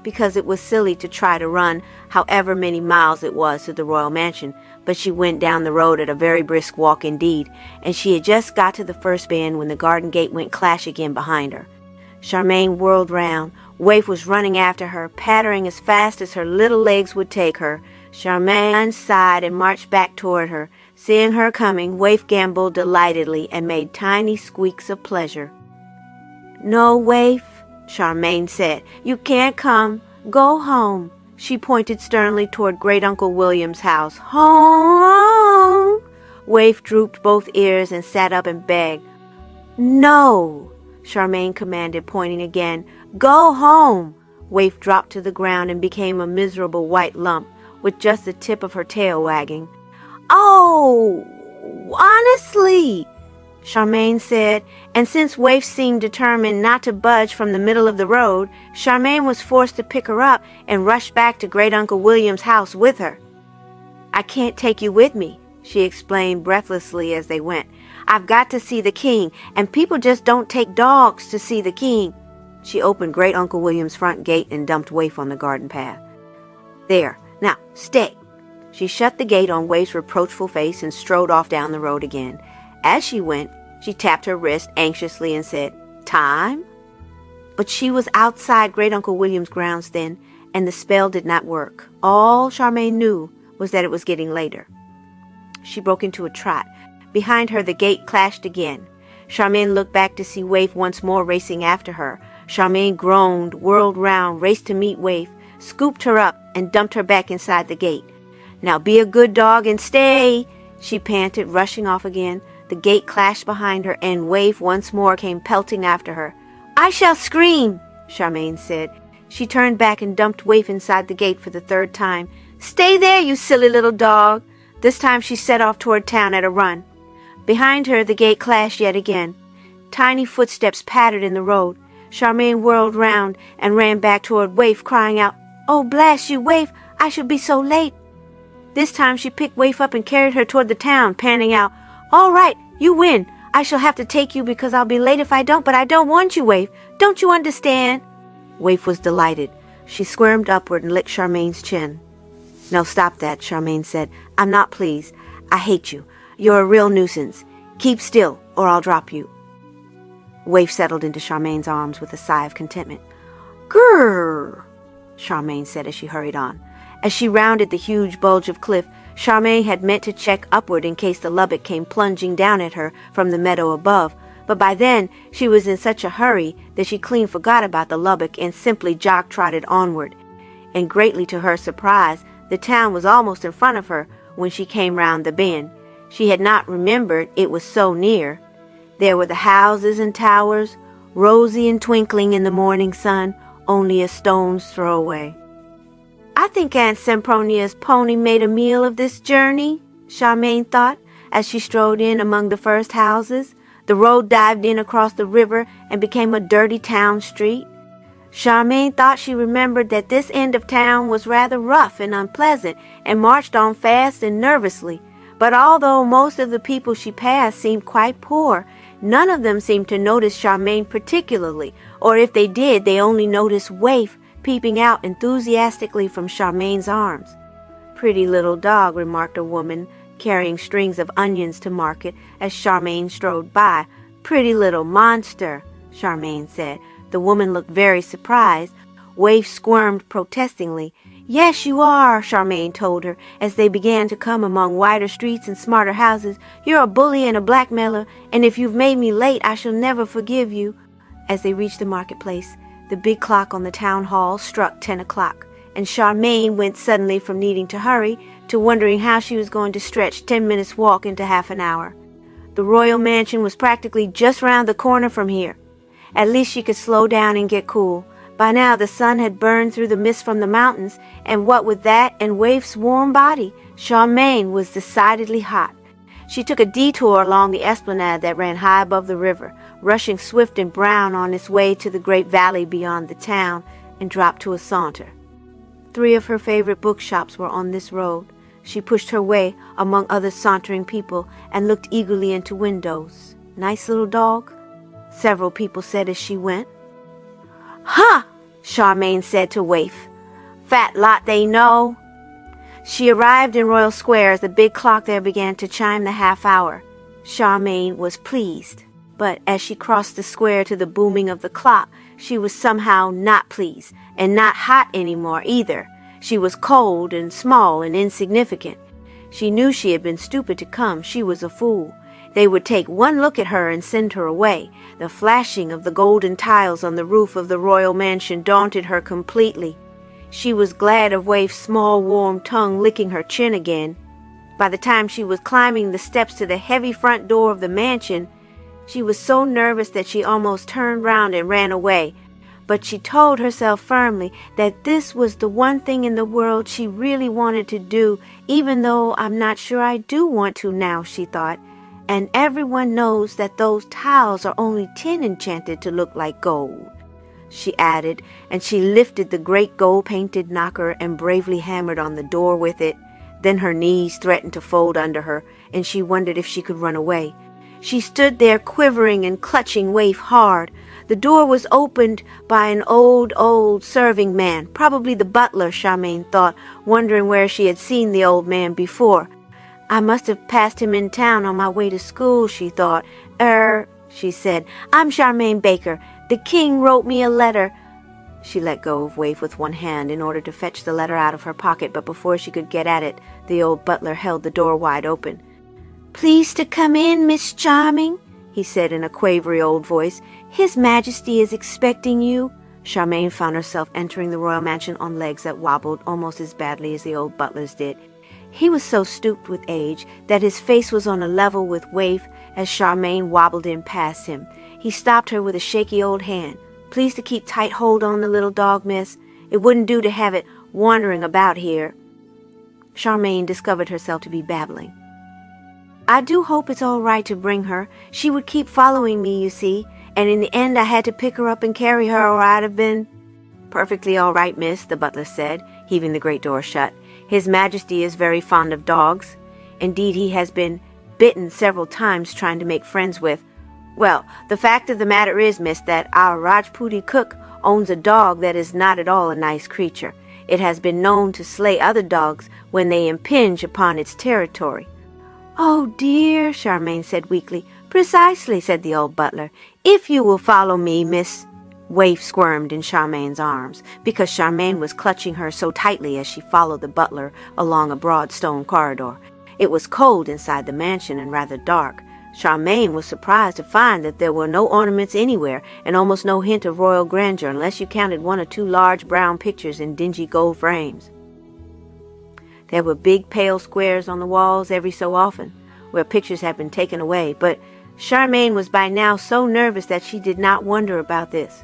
because it was silly to try to run however many miles it was to the royal mansion, but she went down the road at a very brisk walk indeed, and she had just got to the first bend when the garden gate went clash again behind her. Charmain whirled round. Waif was running after her, pattering as fast as her little legs would take her. Charmain sighed and marched back toward her. Seeing her coming, Waif gamboled delightedly and made tiny squeaks of pleasure. "No, Waif," Charmain said. "You can't come. Go home." She pointed sternly toward Great Uncle William's house. "Home!" Waif drooped both ears and sat up and begged. "No!" Charmain commanded, pointing again. "Go home!" Waif dropped to the ground and became a miserable white lump, with just the tip of her tail wagging. "Oh, honestly," Charmain said, and since Waif seemed determined not to budge from the middle of the road, Charmain was forced to pick her up and rush back to Great Uncle William's house with her. "I can't take you with me," she explained breathlessly as they went. "I've got to see the king, and people just don't take dogs to see the king." She opened Great Uncle William's front gate and dumped Waif on the garden path. "There, now stay." She shut the gate on Waif's reproachful face and strode off down the road again. As she went, she tapped her wrist anxiously and said, "Time?" But she was outside Great Uncle William's grounds then, and the spell did not work. All Charmain knew was that it was getting later. She broke into a trot. Behind her, the gate clashed again. Charmain looked back to see Waif once more racing after her. Charmain groaned, whirled round, raced to meet Waif, scooped her up, and dumped her back inside the gate. "Now be a good dog and stay," she panted, rushing off again. The gate clashed behind her, and Waif once more came pelting after her. "I shall scream," Charmain said. She turned back and dumped Waif inside the gate for the third time. "Stay there, you silly little dog." This time she set off toward town at a run. Behind her, the gate clashed yet again. Tiny footsteps pattered in the road. Charmain whirled round and ran back toward Waif, crying out, "Oh, blast you, Waif! I shall be so late." This time she picked Waif up and carried her toward the town, panting out, "All right, you win. I shall have to take you because I'll be late if I don't, but I don't want you, Waif. Don't you understand?" Waif was delighted. She squirmed upward and licked Charmain's chin. "No, stop that," Charmain said. "I'm not pleased. I hate you. You're a real nuisance. Keep still, or I'll drop you." Waif settled into Charmain's arms with a sigh of contentment. "Grrr," Charmain said as she hurried on. As she rounded the huge bulge of cliff, Charmain had meant to check upward in case the Lubbock came plunging down at her from the meadow above, but by then she was in such a hurry that she clean forgot about the Lubbock and simply jog-trotted onward. And greatly to her surprise, the town was almost in front of her when she came round the bend. She had not remembered it was so near. There were the houses and towers, rosy and twinkling in the morning sun, only a stone's throw away. "I think Aunt Sempronia's pony made a meal of this journey," Charmain thought, as she strode in among the first houses. The road dived in across the river and became a dirty town street. Charmain thought she remembered that this end of town was rather rough and unpleasant, and marched on fast and nervously. But although most of the people she passed seemed quite poor, none of them seemed to notice Charmain particularly, or if they did, they only noticed Waif peeping out enthusiastically from Charmain's arms. "Pretty little dog," remarked a woman, carrying strings of onions to market as Charmain strode by. "Pretty little monster," Charmain said. The woman looked very surprised. Waif squirmed protestingly. "Yes, you are," Charmain told her, as they began to come among wider streets and smarter houses. "You're a bully and a blackmailer, and if you've made me late, I shall never forgive you." As they reached the marketplace, the big clock on the town hall struck 10 o'clock, and Charmain went suddenly from needing to hurry to wondering how she was going to stretch 10 minutes' walk into half an hour. The royal mansion was practically just round the corner from here. At least she could slow down and get cool. By now the sun had burned through the mist from the mountains, and what with that and Waif's warm body, Charmain was decidedly hot. She took a detour along the esplanade that ran high above the river, rushing swift and brown on its way to the great valley beyond the town, and dropped to a saunter. 3 of her favorite bookshops were on this road. She pushed her way among other sauntering people and looked eagerly into windows. "Nice little dog," several people said as she went. "Huh!" Charmain said to Waif. "Fat lot they know." She arrived in Royal Square as the big clock there began to chime the half hour. Charmain was pleased, but as she crossed the square to the booming of the clock, she was somehow not pleased, and not hot anymore either. She was cold and small and insignificant. She knew she had been stupid to come. She was a fool. They would take one look at her and send her away. The flashing of the golden tiles on the roof of the royal mansion daunted her completely. She was glad of Waif's small warm tongue licking her chin again. By the time she was climbing the steps to the heavy front door of the mansion, she was so nervous that she almost turned round and ran away. But she told herself firmly that this was the one thing in the world she really wanted to do, even though I'm not sure I do want to now, she thought. And everyone knows that those tiles are only tin enchanted to look like gold, she added, and she lifted the great gold-painted knocker and bravely hammered on the door with it. Then her knees threatened to fold under her, and she wondered if she could run away. She stood there quivering and clutching Waif hard. The door was opened by an old serving man, probably the butler, Charmain thought, wondering where she had seen the old man before. "I must have passed him in town on my way to school," she thought. She said, "I'm Charmain Baker. The king wrote me a letter." She let go of Waif with one hand in order to fetch the letter out of her pocket, but before she could get at it, the old butler held the door wide open. "Please to come in, Miss Charming," he said in a quavery old voice. "His Majesty is expecting you." Charmain found herself entering the royal mansion on legs that wobbled almost as badly as the old butler's did. He was so stooped with age that his face was on a level with Waif as Charmain wobbled in past him. He stopped her with a shaky old hand. "Please to keep tight hold on the little dog, miss. It wouldn't do to have it wandering about here." Charmain discovered herself to be babbling. "I do hope it's all right to bring her. She would keep following me, you see, and in the end I had to pick her up and carry her, or I'd have been—" "Perfectly all right, miss," the butler said, heaving the great door shut. "His Majesty is very fond of dogs. Indeed, he has been bitten several times trying to make friends with— Well, the fact of the matter is, miss, that our Rajputi cook owns a dog that is not at all a nice creature. It has been known to slay other dogs when they impinge upon its territory." "Oh, dear," Charmain said weakly. "Precisely," said the old butler. "If you will follow me, miss—" Waif squirmed in Charmain's arms, because Charmain was clutching her so tightly as she followed the butler along a broad stone corridor. It was cold inside the mansion and rather dark. Charmain was surprised to find that there were no ornaments anywhere, and almost no hint of royal grandeur unless you counted one or two large brown pictures in dingy gold frames. There were big pale squares on the walls every so often, where pictures had been taken away, but Charmain was by now so nervous that she did not wonder about this.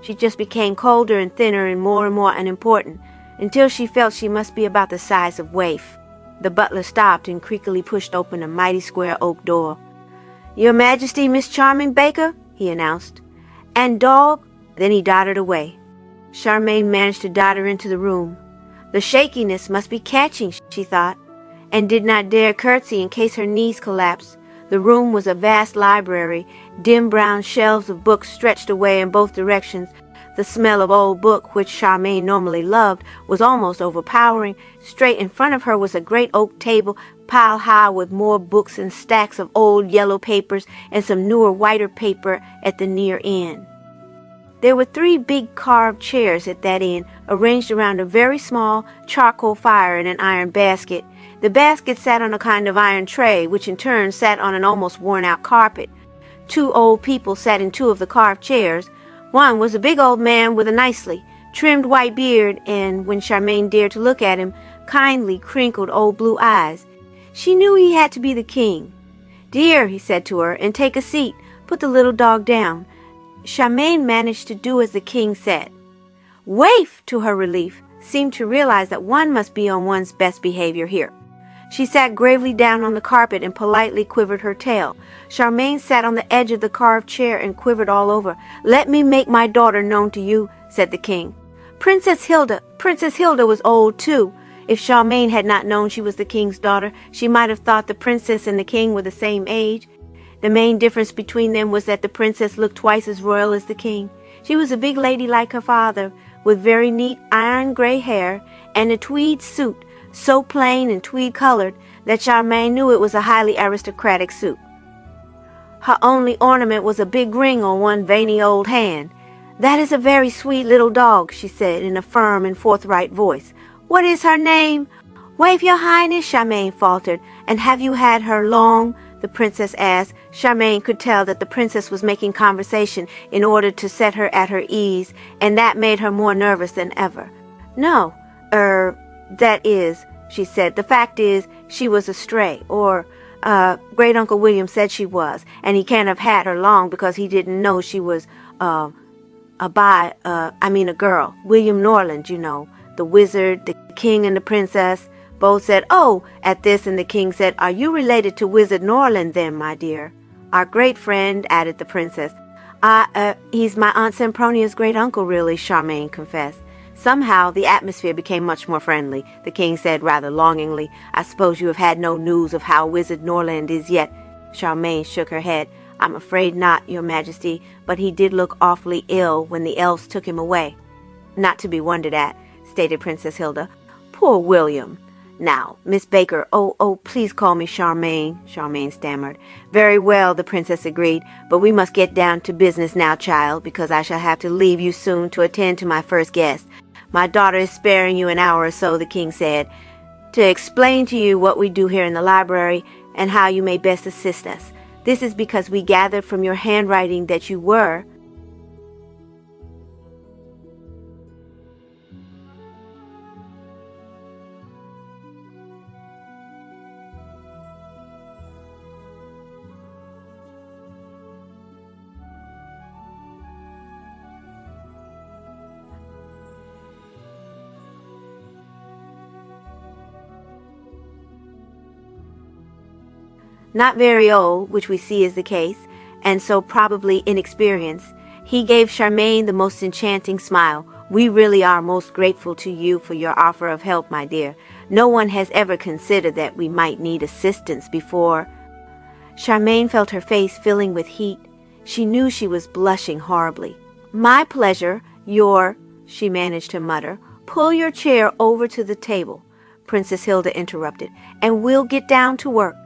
She just became colder and thinner and more unimportant, until she felt she must be about the size of Waif. The butler stopped and creakily pushed open a mighty square oak door. "Your Majesty, Miss Charmain Baker," he announced. "And dog—" Then he darted away. Charmain managed to dart her into the room. The shakiness must be catching, she thought, and did not dare curtsy in case her knees collapsed. The room was a vast library. Dim brown shelves of books stretched away in both directions. The smell of old book, which Charmain normally loved, was almost overpowering. Straight in front of her was a great oak table, piled high with more books and stacks of old yellow papers and some newer, whiter paper at the near end. There were 3 big carved chairs at that end, arranged around a very small charcoal fire in an iron basket. The basket sat on a kind of iron tray, which in turn sat on an almost worn-out carpet. 2 old people sat in 2 of the carved chairs. One was a big old man with a nicely trimmed white beard and, when Charmain dared to look at him, kindly crinkled old blue eyes. She knew he had to be the king. "Dear," he said to her, "and take a seat. Put the little dog down." Charmain managed to do as the king said. Waif, to her relief, seemed to realize that one must be on one's best behavior here. She sat gravely down on the carpet and politely quivered her tail. Charmain sat on the edge of the carved chair and quivered all over. "Let me make my daughter known to you," said the king. Princess Hilda was old too. If Charmain had not known she was the king's daughter, she might have thought the princess and the king were the same age. The main difference between them was that the princess looked twice as royal as the king. She was a big lady like her father, with very neat iron gray hair and a tweed suit, so plain and tweed-colored that Charmain knew it was a highly aristocratic suit. Her only ornament was a big ring on one veiny old hand. "That is a very sweet little dog," she said in a firm and forthright voice. "What is her name?" "Waif, your highness," Charmain faltered. "And have you had her long?" the princess asked. Charmain could tell that the princess was making conversation in order to set her at her ease, and that made her more nervous than ever. "No, that is," she said, "the fact is, she was a stray, or, Great Uncle William said she was, and he can't have had her long because he didn't know she was, a girl. William Norland, you know, the wizard, the king, and the princess both said, 'Oh,' at this, and the king said, 'Are you related to Wizard Norland, then, my dear?' 'Our great friend,' added the princess. He's my Aunt Sempronia's great uncle, really," Charmain confessed. Somehow the atmosphere became much more friendly. The king said rather longingly, "I suppose you have had no news of how Wizard Norland is yet?" Charmain shook her head. "I'm afraid not, your majesty, but he did look awfully ill when the elves took him away." "Not to be wondered at," stated Princess Hilda. "Poor William." Now, Miss Baker, oh, please call me Charmain, Charmain stammered. Very well, the princess agreed, but we must get down to business now, child, because I shall have to leave you soon to attend to my first guest. My daughter is sparing you an hour or so, the king said, to explain to you what we do here in the library and how you may best assist us. This is because we gathered from your handwriting that you were not very old, which we see is the case, and so probably inexperienced. He gave Charmain the most enchanting smile. We really are most grateful to you for your offer of help, my dear. No one has ever considered that we might need assistance before. Charmain felt her face filling with heat. She knew she was blushing horribly. My pleasure, she managed to mutter. Pull your chair over to the table, Princess Hilda interrupted, and we'll get down to work.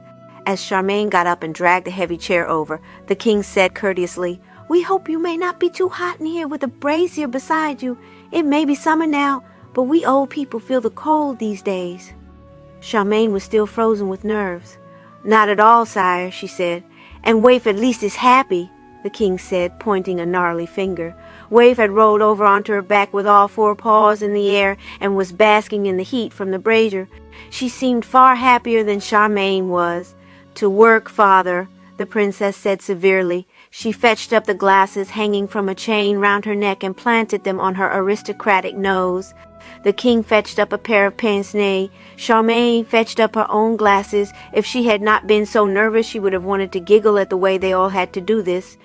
As Charmain got up and dragged the heavy chair over, the king said courteously, We hope you may not be too hot in here with a brazier beside you. It may be summer now, but we old people feel the cold these days. Charmain was still frozen with nerves. Not at all, sire, she said. And Waif at least is happy, the king said, pointing a gnarly finger. Waif had rolled over onto her back with all four paws in the air and was basking in the heat from the brazier. She seemed far happier than Charmain was. To work, father, the princess said severely. She fetched up the glasses hanging from a chain round her neck and planted them on her aristocratic nose. The king fetched up a pair of pince-nez. Charmain fetched up her own glasses. If she had not been so nervous, she would have wanted to giggle at the way they all had to do this.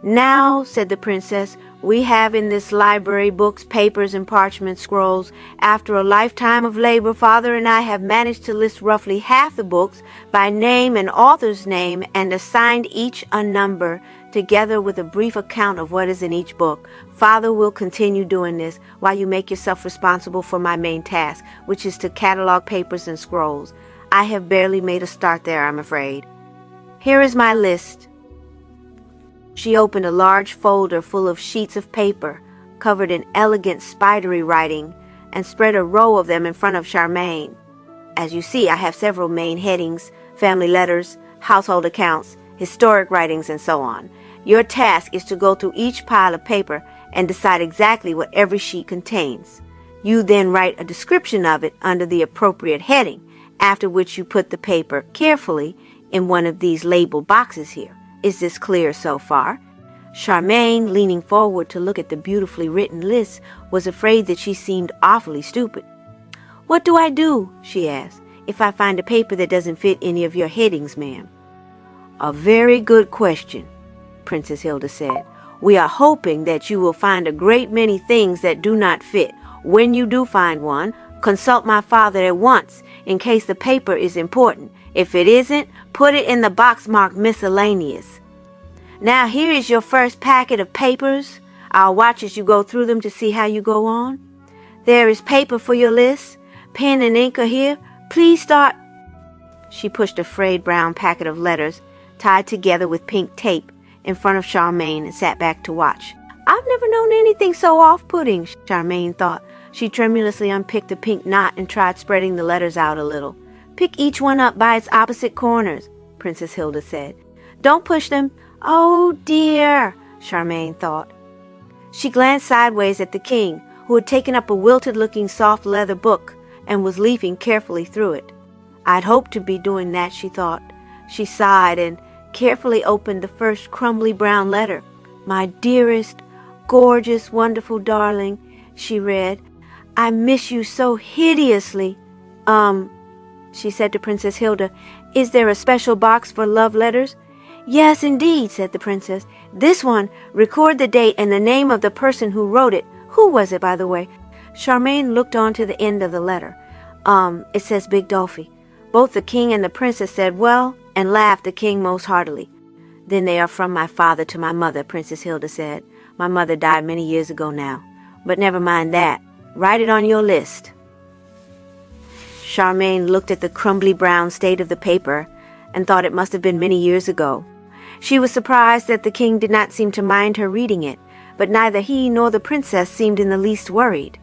Now, said the princess, we have in this library books, papers, and parchment scrolls. After a lifetime of labor, father and I have managed to list roughly half the books by name and author's name and assigned each a number, together with a brief account of what is in each book. Father will continue doing this while you make yourself responsible for my main task, which is to catalog papers and scrolls. I have barely made a start there, I'm afraid. Here is my list. She opened a large folder full of sheets of paper, covered in elegant spidery writing, and spread a row of them in front of Charmain. As you see, I have several main headings, family letters, household accounts, historic writings, and so on. Your task is to go through each pile of paper and decide exactly what every sheet contains. You then write a description of it under the appropriate heading, after which you put the paper carefully in one of these labeled boxes here. Is this clear so far? Charmain, leaning forward to look at the beautifully written list, was afraid that she seemed awfully stupid. What do I do, she asked, if I find a paper that doesn't fit any of your headings, ma'am? A very good question, Princess Hilda said. We are hoping that you will find a great many things that do not fit. When you do find one, consult my father at once, in case the paper is important. If it isn't, put it in the box marked miscellaneous. Now here is your first packet of papers. I'll watch as you go through them to see how you go on. There is paper for your list. Pen and ink are here. Please start. She pushed a frayed brown packet of letters, tied together with pink tape, in front of Charmain and sat back to watch. I've never known anything so off-putting, Charmain thought. She tremulously unpicked a pink knot and tried spreading the letters out a little. Pick each one up by its opposite corners, Princess Hilda said. Don't push them. Oh, dear, Charmain thought. She glanced sideways at the king, who had taken up a wilted-looking soft leather book and was leafing carefully through it. I'd hoped to be doing that, she thought. She sighed and carefully opened the first crumbly brown letter. My dearest, gorgeous, wonderful darling, she read. I miss you so hideously. She said to Princess Hilda, is there a special box for love letters? Yes, indeed, said the princess. This one, record the date and the name of the person who wrote it. Who was it, by the way? Charmain looked on to the end of the letter. It says Big Dolphy. Both the king and the princess said, well, and laughed, the king most heartily. Then they are from my father to my mother, Princess Hilda said. My mother died many years ago now. But never mind that. Write it on your list. Charmain looked at the crumbly brown state of the paper and thought it must have been many years ago. She was surprised that the king did not seem to mind her reading it, but neither he nor the princess seemed in the least worried.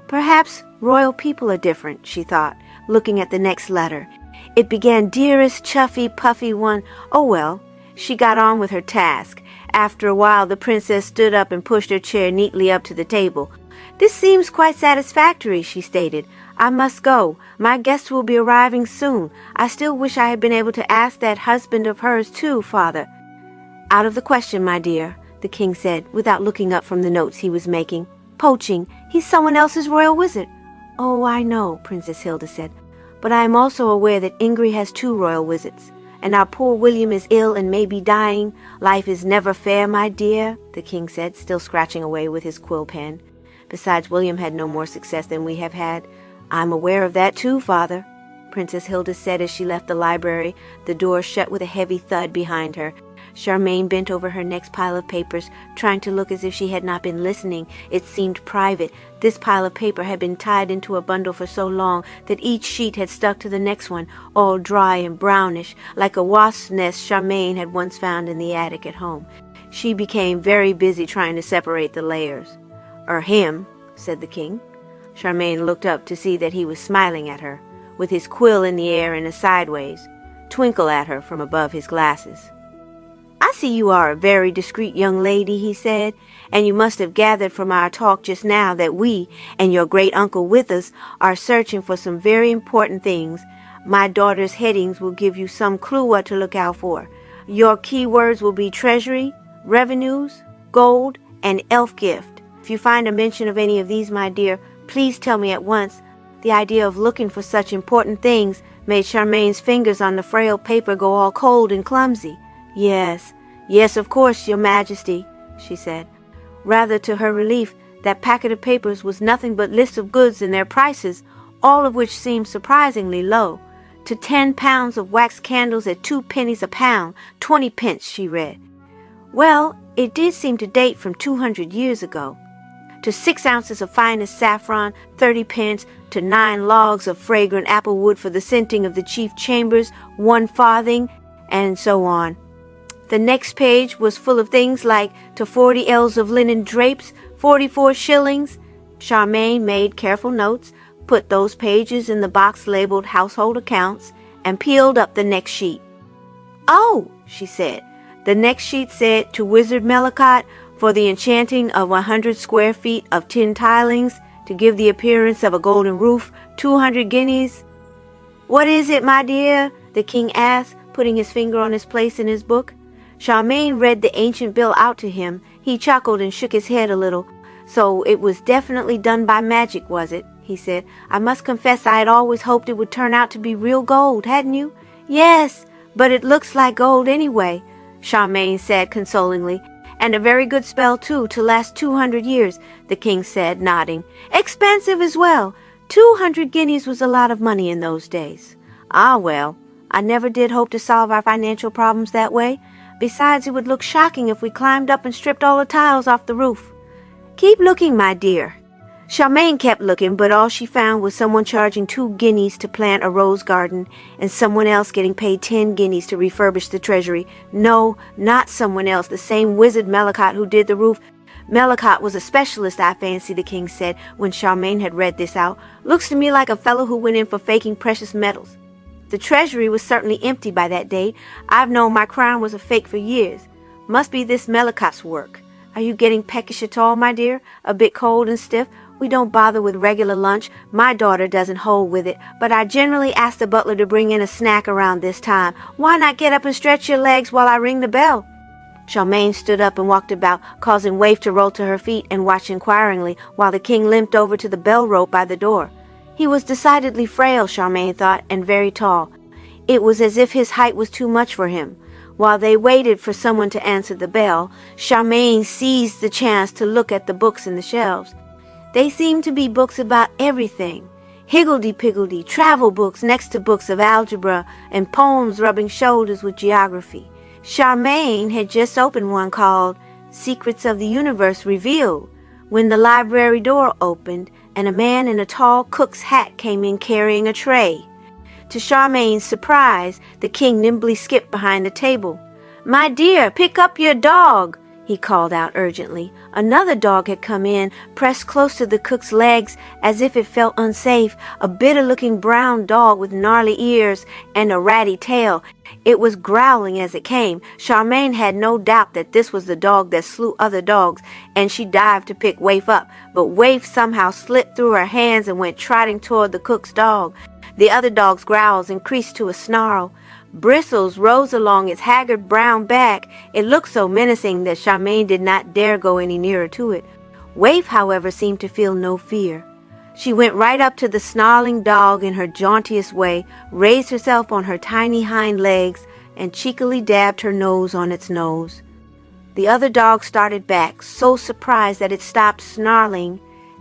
Perhaps royal people are different, she thought, looking at the next letter. It began, "Dearest Chuffy Puffy One." Oh well, she got on with her task. After a while, the princess stood up and pushed her chair neatly up to the table. "This seems quite satisfactory," she stated. "I must go. My guests will be arriving soon. I still wish I had been able to ask that husband of hers too, father." "Out of the question, my dear," the king said, without looking up from the notes he was making. "Poaching. He's someone else's royal wizard." "Oh, I know," Princess Hilda said. "But I am also aware that Ingrid has 2 royal wizards, and our poor William is ill and may be dying. Life is never fair, my dear," the king said, still scratching away with his quill pen. "Besides, William had no more success than we have had." "I'm aware of that too, father," Princess Hilda said as she left the library, the door shut with a heavy thud behind her. Charmain bent over her next pile of papers, trying to look as if she had not been listening. It seemed private. This pile of paper had been tied into a bundle for so long that each sheet had stuck to the next one, all dry and brownish, like a wasp's nest Charmain had once found in the attic at home. She became very busy trying to separate the layers. "Him," said the king. Charmain looked up to see that he was smiling at her, with his quill in the air in a sideways twinkle at her from above his glasses. "I see you are a very discreet young lady," he said, "and you must have gathered from our talk just now that we, and your great-uncle with us, are searching for some very important things. My daughter's headings will give you some clue what to look out for. Your key words will be treasury, revenues, gold, and elf gift. If you find a mention of any of these, my dear, please tell me at once." The idea of looking for such important things made Charmain's fingers on the frail paper go all cold and clumsy. Yes, of course, your majesty," she said. Rather to her relief, that packet of papers was nothing but lists of goods and their prices, all of which seemed surprisingly low. "To 10 pounds of wax candles at 2 pennies a pound, 20 pence, she read. Well, it did seem to date from 200 years ago. "To 6 ounces of finest saffron, 30 pence, to 9 logs of fragrant apple wood for the scenting of the chief chambers, 1 farthing, and so on. The next page was full of things like to 40 ells of linen drapes, 44 shillings. Charmain made careful notes, put those pages in the box labeled household accounts, and peeled up the next sheet. "Oh," she said. The next sheet said, "To Wizard Melicott, for the enchanting of 100 square feet of tin tilings, to give the appearance of a golden roof, 200 guineas. "What is it, my dear?" the king asked, putting his finger on his place in his book. Charmain read the ancient bill out to him. He chuckled and shook his head a little. "So it was definitely done by magic, was it?" he said. "I must confess I had always hoped it would turn out to be real gold, hadn't you?" "Yes, but it looks like gold anyway," Charmain said consolingly. "And a very good spell, too, to last 200 years, the king said, nodding. "Expensive as well. 200 guineas was a lot of money in those days." "Ah, well, I never did hope to solve our financial problems that way. Besides, it would look shocking if we climbed up and stripped all the tiles off the roof." "Keep looking, my dear." Charmain kept looking, but all she found was someone charging 2 guineas to plant a rose garden, and someone else getting paid 10 guineas to refurbish the treasury. No, not someone else, the same wizard Melicott who did the roof. Melicott was a specialist, I fancy, the king said when Charmain had read this out. "Looks to me like a fellow who went in for faking precious metals. The treasury was certainly empty by that date. I've known my crown was a fake for years. Must be this Melicott's work. Are you getting peckish at all, my dear? A bit cold and stiff? We don't bother with regular lunch. My daughter doesn't hold with it, but I generally ask the butler to bring in a snack around this time. Why not get up and stretch your legs while I ring the bell?" Charmain stood up and walked about, causing Waif to roll to her feet and watch inquiringly while the king limped over to the bell rope by the door. He was decidedly frail, Charmain thought, and very tall. It was as if his height was too much for him. While they waited for someone to answer the bell, Charmain seized the chance to look at the books in the shelves. They seemed to be books about everything. Higgledy-piggledy, travel books next to books of algebra, and poems rubbing shoulders with geography. Charmain had just opened one called Secrets of the Universe Revealed. When the library door opened, and a man in a tall cook's hat came in carrying a tray. To Charmain's surprise, the king nimbly skipped behind the table. "My dear, pick up your dog," he called out urgently. Another dog had come in, pressed close to the cook's legs as if it felt unsafe, a bitter-looking brown dog with gnarly ears and a ratty tail. It was growling as it came. Charmain had no doubt that this was the dog that slew other dogs, and she dived to pick Waif up, but Waif somehow slipped through her hands and went trotting toward the cook's dog. The other dog's growls increased to a snarl. Bristles rose along its haggard brown back. It looked so menacing that Charmain did not dare go any nearer to it. Waif, however, seemed to feel no fear. She went right up to the snarling dog in her jauntiest way, raised herself on her tiny hind legs, and cheekily dabbed her nose on its nose. The other dog started back, so surprised that it stopped snarling.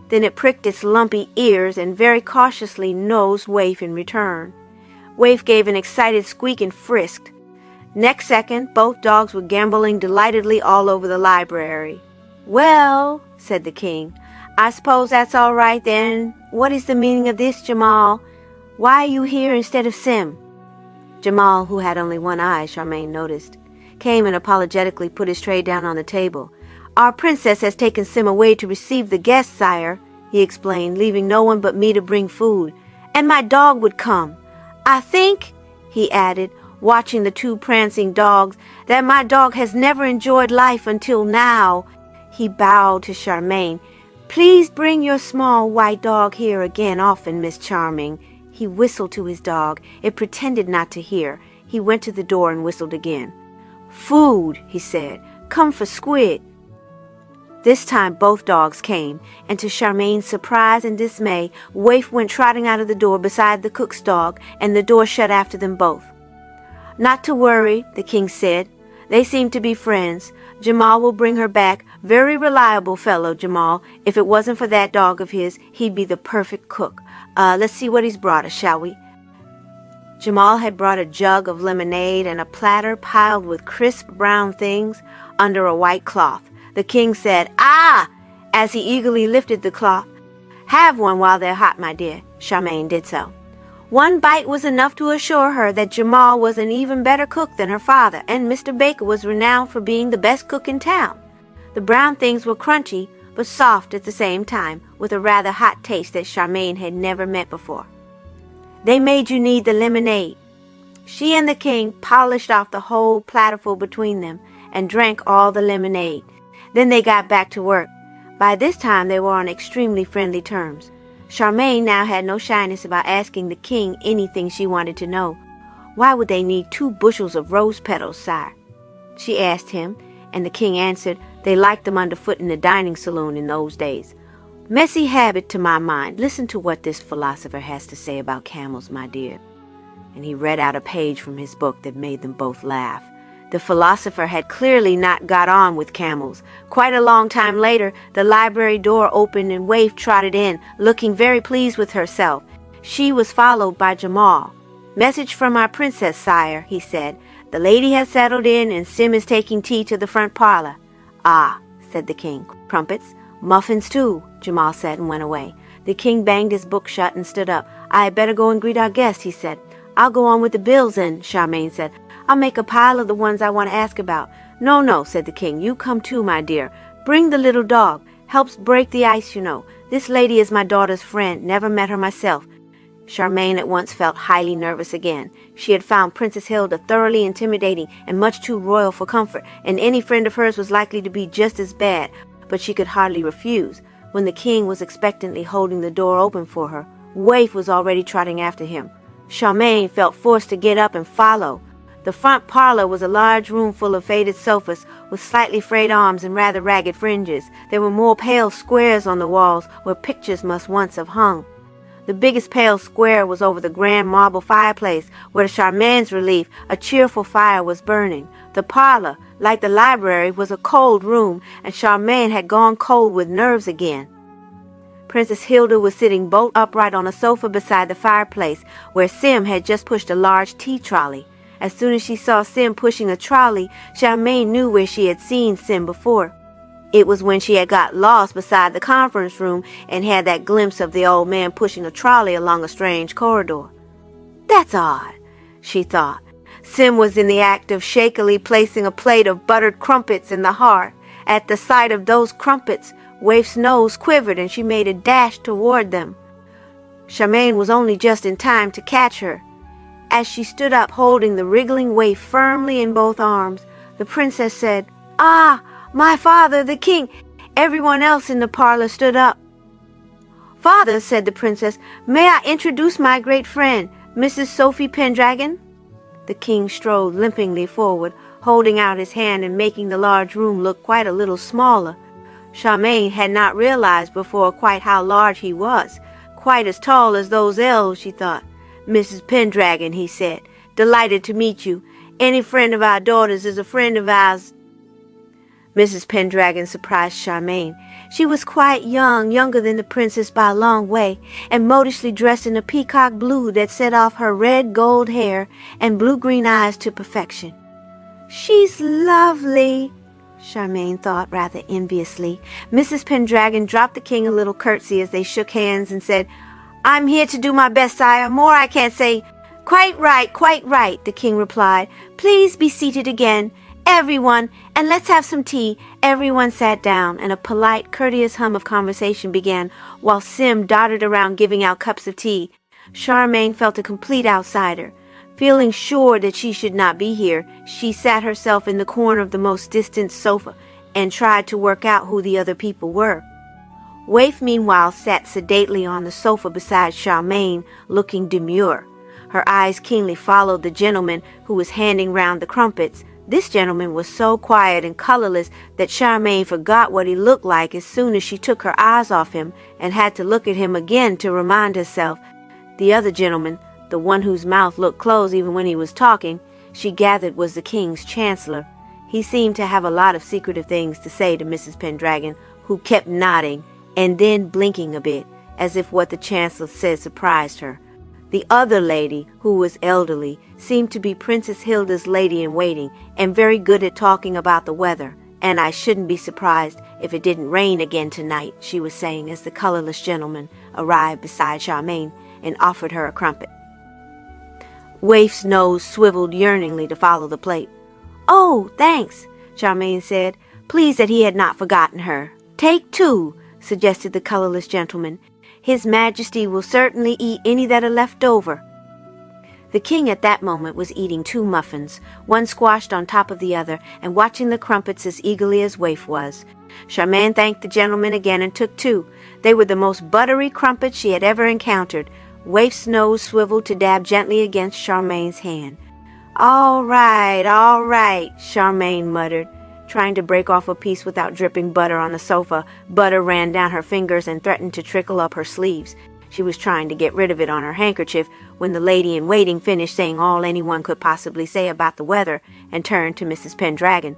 Then it pricked its lumpy ears and very cautiously nosed Waif in return. Waif gave an excited squeak and frisked. Next second, both dogs were gamboling delightedly all over the library. "Well," said the king, "I suppose that's all right then. What is the meaning of this, Jamal? Why are you here instead of Sim?" Jamal, who had only one eye, Charmain noticed, came and apologetically put his tray down on the table. "Our princess has taken Sim away to receive the guests, sire," he explained, "leaving no one but me to bring food. And my dog would come. I think," he added, watching the two prancing dogs, "that my dog has never enjoyed life until now." He bowed to Charmain. "Please bring your small white dog here again often, Miss Charming." He whistled to his dog. It pretended not to hear. He went to the door and whistled again. "Food," he said. "Come for Squid." This time both dogs came, and to Charmain's surprise and dismay, Waif went trotting out of the door beside the cook's dog, and the door shut after them both. "Not to worry," the king said. "They seem to be friends. Jamal will bring her back. Very reliable fellow, Jamal. If it wasn't for that dog of his, he'd be the perfect cook. Let's see what he's brought us, shall we?" Jamal had brought a jug of lemonade and a platter piled with crisp brown things under a white cloth. The king said, "Ah!" as he eagerly lifted the cloth. "Have one while they're hot, my dear." Charmain did so. One bite was enough to assure her that Jamal was an even better cook than her father, and Mr. Baker was renowned for being the best cook in town. The brown things were crunchy, but soft at the same time, with a rather hot taste that Charmain had never met before. They made you need the lemonade. She and the king polished off the whole platterful between them and drank all the lemonade. Then they got back to work. By this time they were on extremely friendly terms. Charmain now had no shyness about asking the king anything she wanted to know. "Why would they need 2 bushels of rose petals, sire?" she asked him, and the king answered, "They liked them underfoot in the dining saloon in those days." "Messy habit to my mind. Listen to what this philosopher has to say about camels, my dear." And he read out a page from his book that made them both laugh. The philosopher had clearly not got on with camels. Quite a long time later, the library door opened and Waif trotted in, looking very pleased with herself. She was followed by Jamal. "Message from our princess, sire," he said. "The lady has settled in and Sim is taking tea to the front parlor." "Ah," said the king. "Crumpets." "Muffins, too," Jamal said and went away. The king banged his book shut and stood up. "I had better go and greet our guests," he said. "I'll go on with the bills then," Charmain said. "I'll make a pile of the ones I want to ask about." No, said the king. "You come too, my dear. Bring the little dog. Helps break the ice, you know. This lady is my daughter's friend. Never met her myself." Charmain at once felt highly nervous again. She had found Princess Hilda thoroughly intimidating and much too royal for comfort, and any friend of hers was likely to be just as bad, but she could hardly refuse. When the king was expectantly holding the door open for her, Waif was already trotting after him. Charmain felt forced to get up and follow. The front parlor was a large room full of faded sofas with slightly frayed arms and rather ragged fringes. There were more pale squares on the walls where pictures must once have hung. The biggest pale square was over the grand marble fireplace, where to Charmain's relief a cheerful fire was burning. The parlor, like the library, was a cold room, and Charmain had gone cold with nerves again. Princess Hilda was sitting bolt upright on a sofa beside the fireplace, where Sim had just pushed a large tea trolley. As soon as she saw Sim pushing a trolley, Charmain knew where she had seen Sim before. It was when she had got lost beside the conference room and had that glimpse of the old man pushing a trolley along a strange corridor. That's odd, she thought. Sim was in the act of shakily placing a plate of buttered crumpets in the hearth. At the sight of those crumpets, Waif's nose quivered and she made a dash toward them. Charmain was only just in time to catch her. As she stood up holding the wriggling waif firmly in both arms, the princess said, "Ah, my father, the king!" Everyone else in the parlor stood up. "Father," said the princess, "may I introduce my great friend, Mrs. Sophie Pendragon?" The king strode limpingly forward, holding out his hand and making the large room look quite a little smaller. Charmain had not realized before quite how large he was, quite as tall as those elves, she thought. "Mrs. Pendragon," he said, "delighted to meet you. Any friend of our daughters is a friend of ours." Mrs. Pendragon surprised Charmain. She was quite young, younger than the princess by a long way, and modishly dressed in a peacock blue that set off her red gold hair and blue-green eyes to perfection. "She's lovely," Charmain thought rather enviously. Mrs. Pendragon dropped the king a little curtsy as they shook hands and said, "I'm here to do my best, sire. More I can't say." Quite right," the king replied. "Please be seated again, everyone, and let's have some tea." Everyone sat down, and a polite, courteous hum of conversation began, while Sim darted around giving out cups of tea. Charmain felt a complete outsider. Feeling sure that she should not be here, she sat herself in the corner of the most distant sofa and tried to work out who the other people were. Waif, meanwhile, sat sedately on the sofa beside Charmain, looking demure. Her eyes keenly followed the gentleman who was handing round the crumpets. This gentleman was so quiet and colorless that Charmain forgot what he looked like as soon as she took her eyes off him and had to look at him again to remind herself. The other gentleman, the one whose mouth looked closed even when he was talking, she gathered was the king's chancellor. He seemed to have a lot of secretive things to say to Mrs. Pendragon, who kept nodding and then blinking a bit, as if what the chancellor said surprised her. The other lady, who was elderly, seemed to be Princess Hilda's lady-in-waiting and very good at talking about the weather. "And I shouldn't be surprised if it didn't rain again tonight," she was saying as the colorless gentleman arrived beside Charmain and offered her a crumpet. Waif's nose swiveled yearningly to follow the plate. "Oh, thanks," Charmain said, pleased that he had not forgotten her. "Take two," suggested the colorless gentleman. "His Majesty will certainly eat any that are left over." The king at that moment was eating 2 muffins, one squashed on top of the other, and watching the crumpets as eagerly as Waif was. Charmain thanked the gentleman again and took 2. They were the most buttery crumpets she had ever encountered. Waif's nose swiveled to dab gently against Charmain's hand. All right, Charmain muttered, trying to break off a piece without dripping butter on the sofa. Butter ran down her fingers and threatened to trickle up her sleeves. She was trying to get rid of it on her handkerchief when the lady-in-waiting finished saying all anyone could possibly say about the weather and turned to Mrs. Pendragon.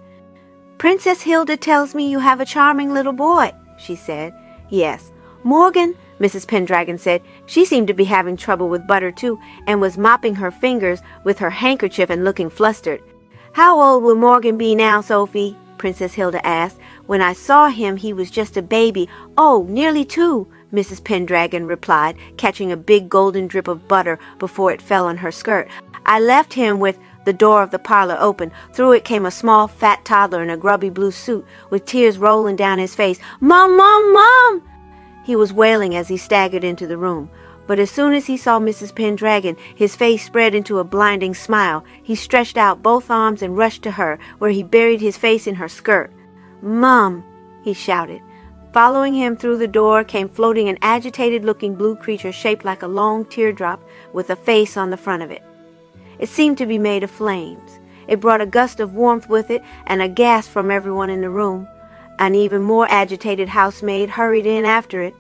"Princess Hilda tells me you have a charming little boy," she said. "Yes. Morgan," Mrs. Pendragon said. She seemed to be having trouble with butter too, and was mopping her fingers with her handkerchief and looking flustered. "How old will Morgan be now, Sophie?" Princess Hilda asked. "When I saw him, he was just a baby." "Oh, nearly 2, Mrs. Pendragon replied, catching a big golden drip of butter before it fell on her skirt. "I left him with the door of the parlor open. Through it came a small, fat toddler in a grubby blue suit, with tears rolling down his face. 'Mom, Mom, Mom!' He was wailing as he staggered into the room. But as soon as he saw Mrs. Pendragon, his face spread into a blinding smile. He stretched out both arms and rushed to her, where he buried his face in her skirt. 'Mom!' he shouted. Following him through the door came floating an agitated-looking blue creature shaped like a long teardrop with a face on the front of it. It seemed to be made of flames. It brought a gust of warmth with it and a gasp from everyone in the room. An even more agitated housemaid hurried in after it.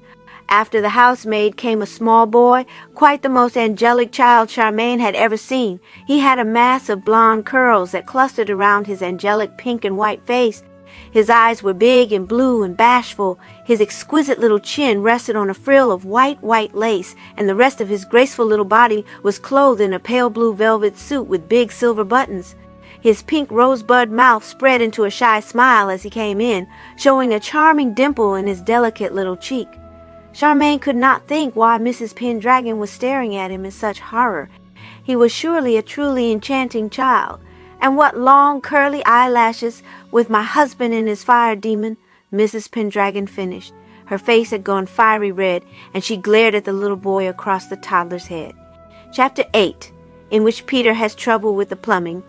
After the housemaid came a small boy, quite the most angelic child Charmain had ever seen. He had a mass of blonde curls that clustered around his angelic pink and white face. His eyes were big and blue and bashful. His exquisite little chin rested on a frill of white lace, and the rest of his graceful little body was clothed in a pale blue velvet suit with big silver buttons. His pink rosebud mouth spread into a shy smile as he came in, showing a charming dimple in his delicate little cheek. Charmain could not think why Mrs. Pendragon was staring at him in such horror. He was surely a truly enchanting child. And what long curly eyelashes, with my husband and his fire demon, Mrs. Pendragon finished. Her face had gone fiery red, and she glared at the little boy across the toddler's head. Chapter 8, in which Peter has trouble with the plumbing,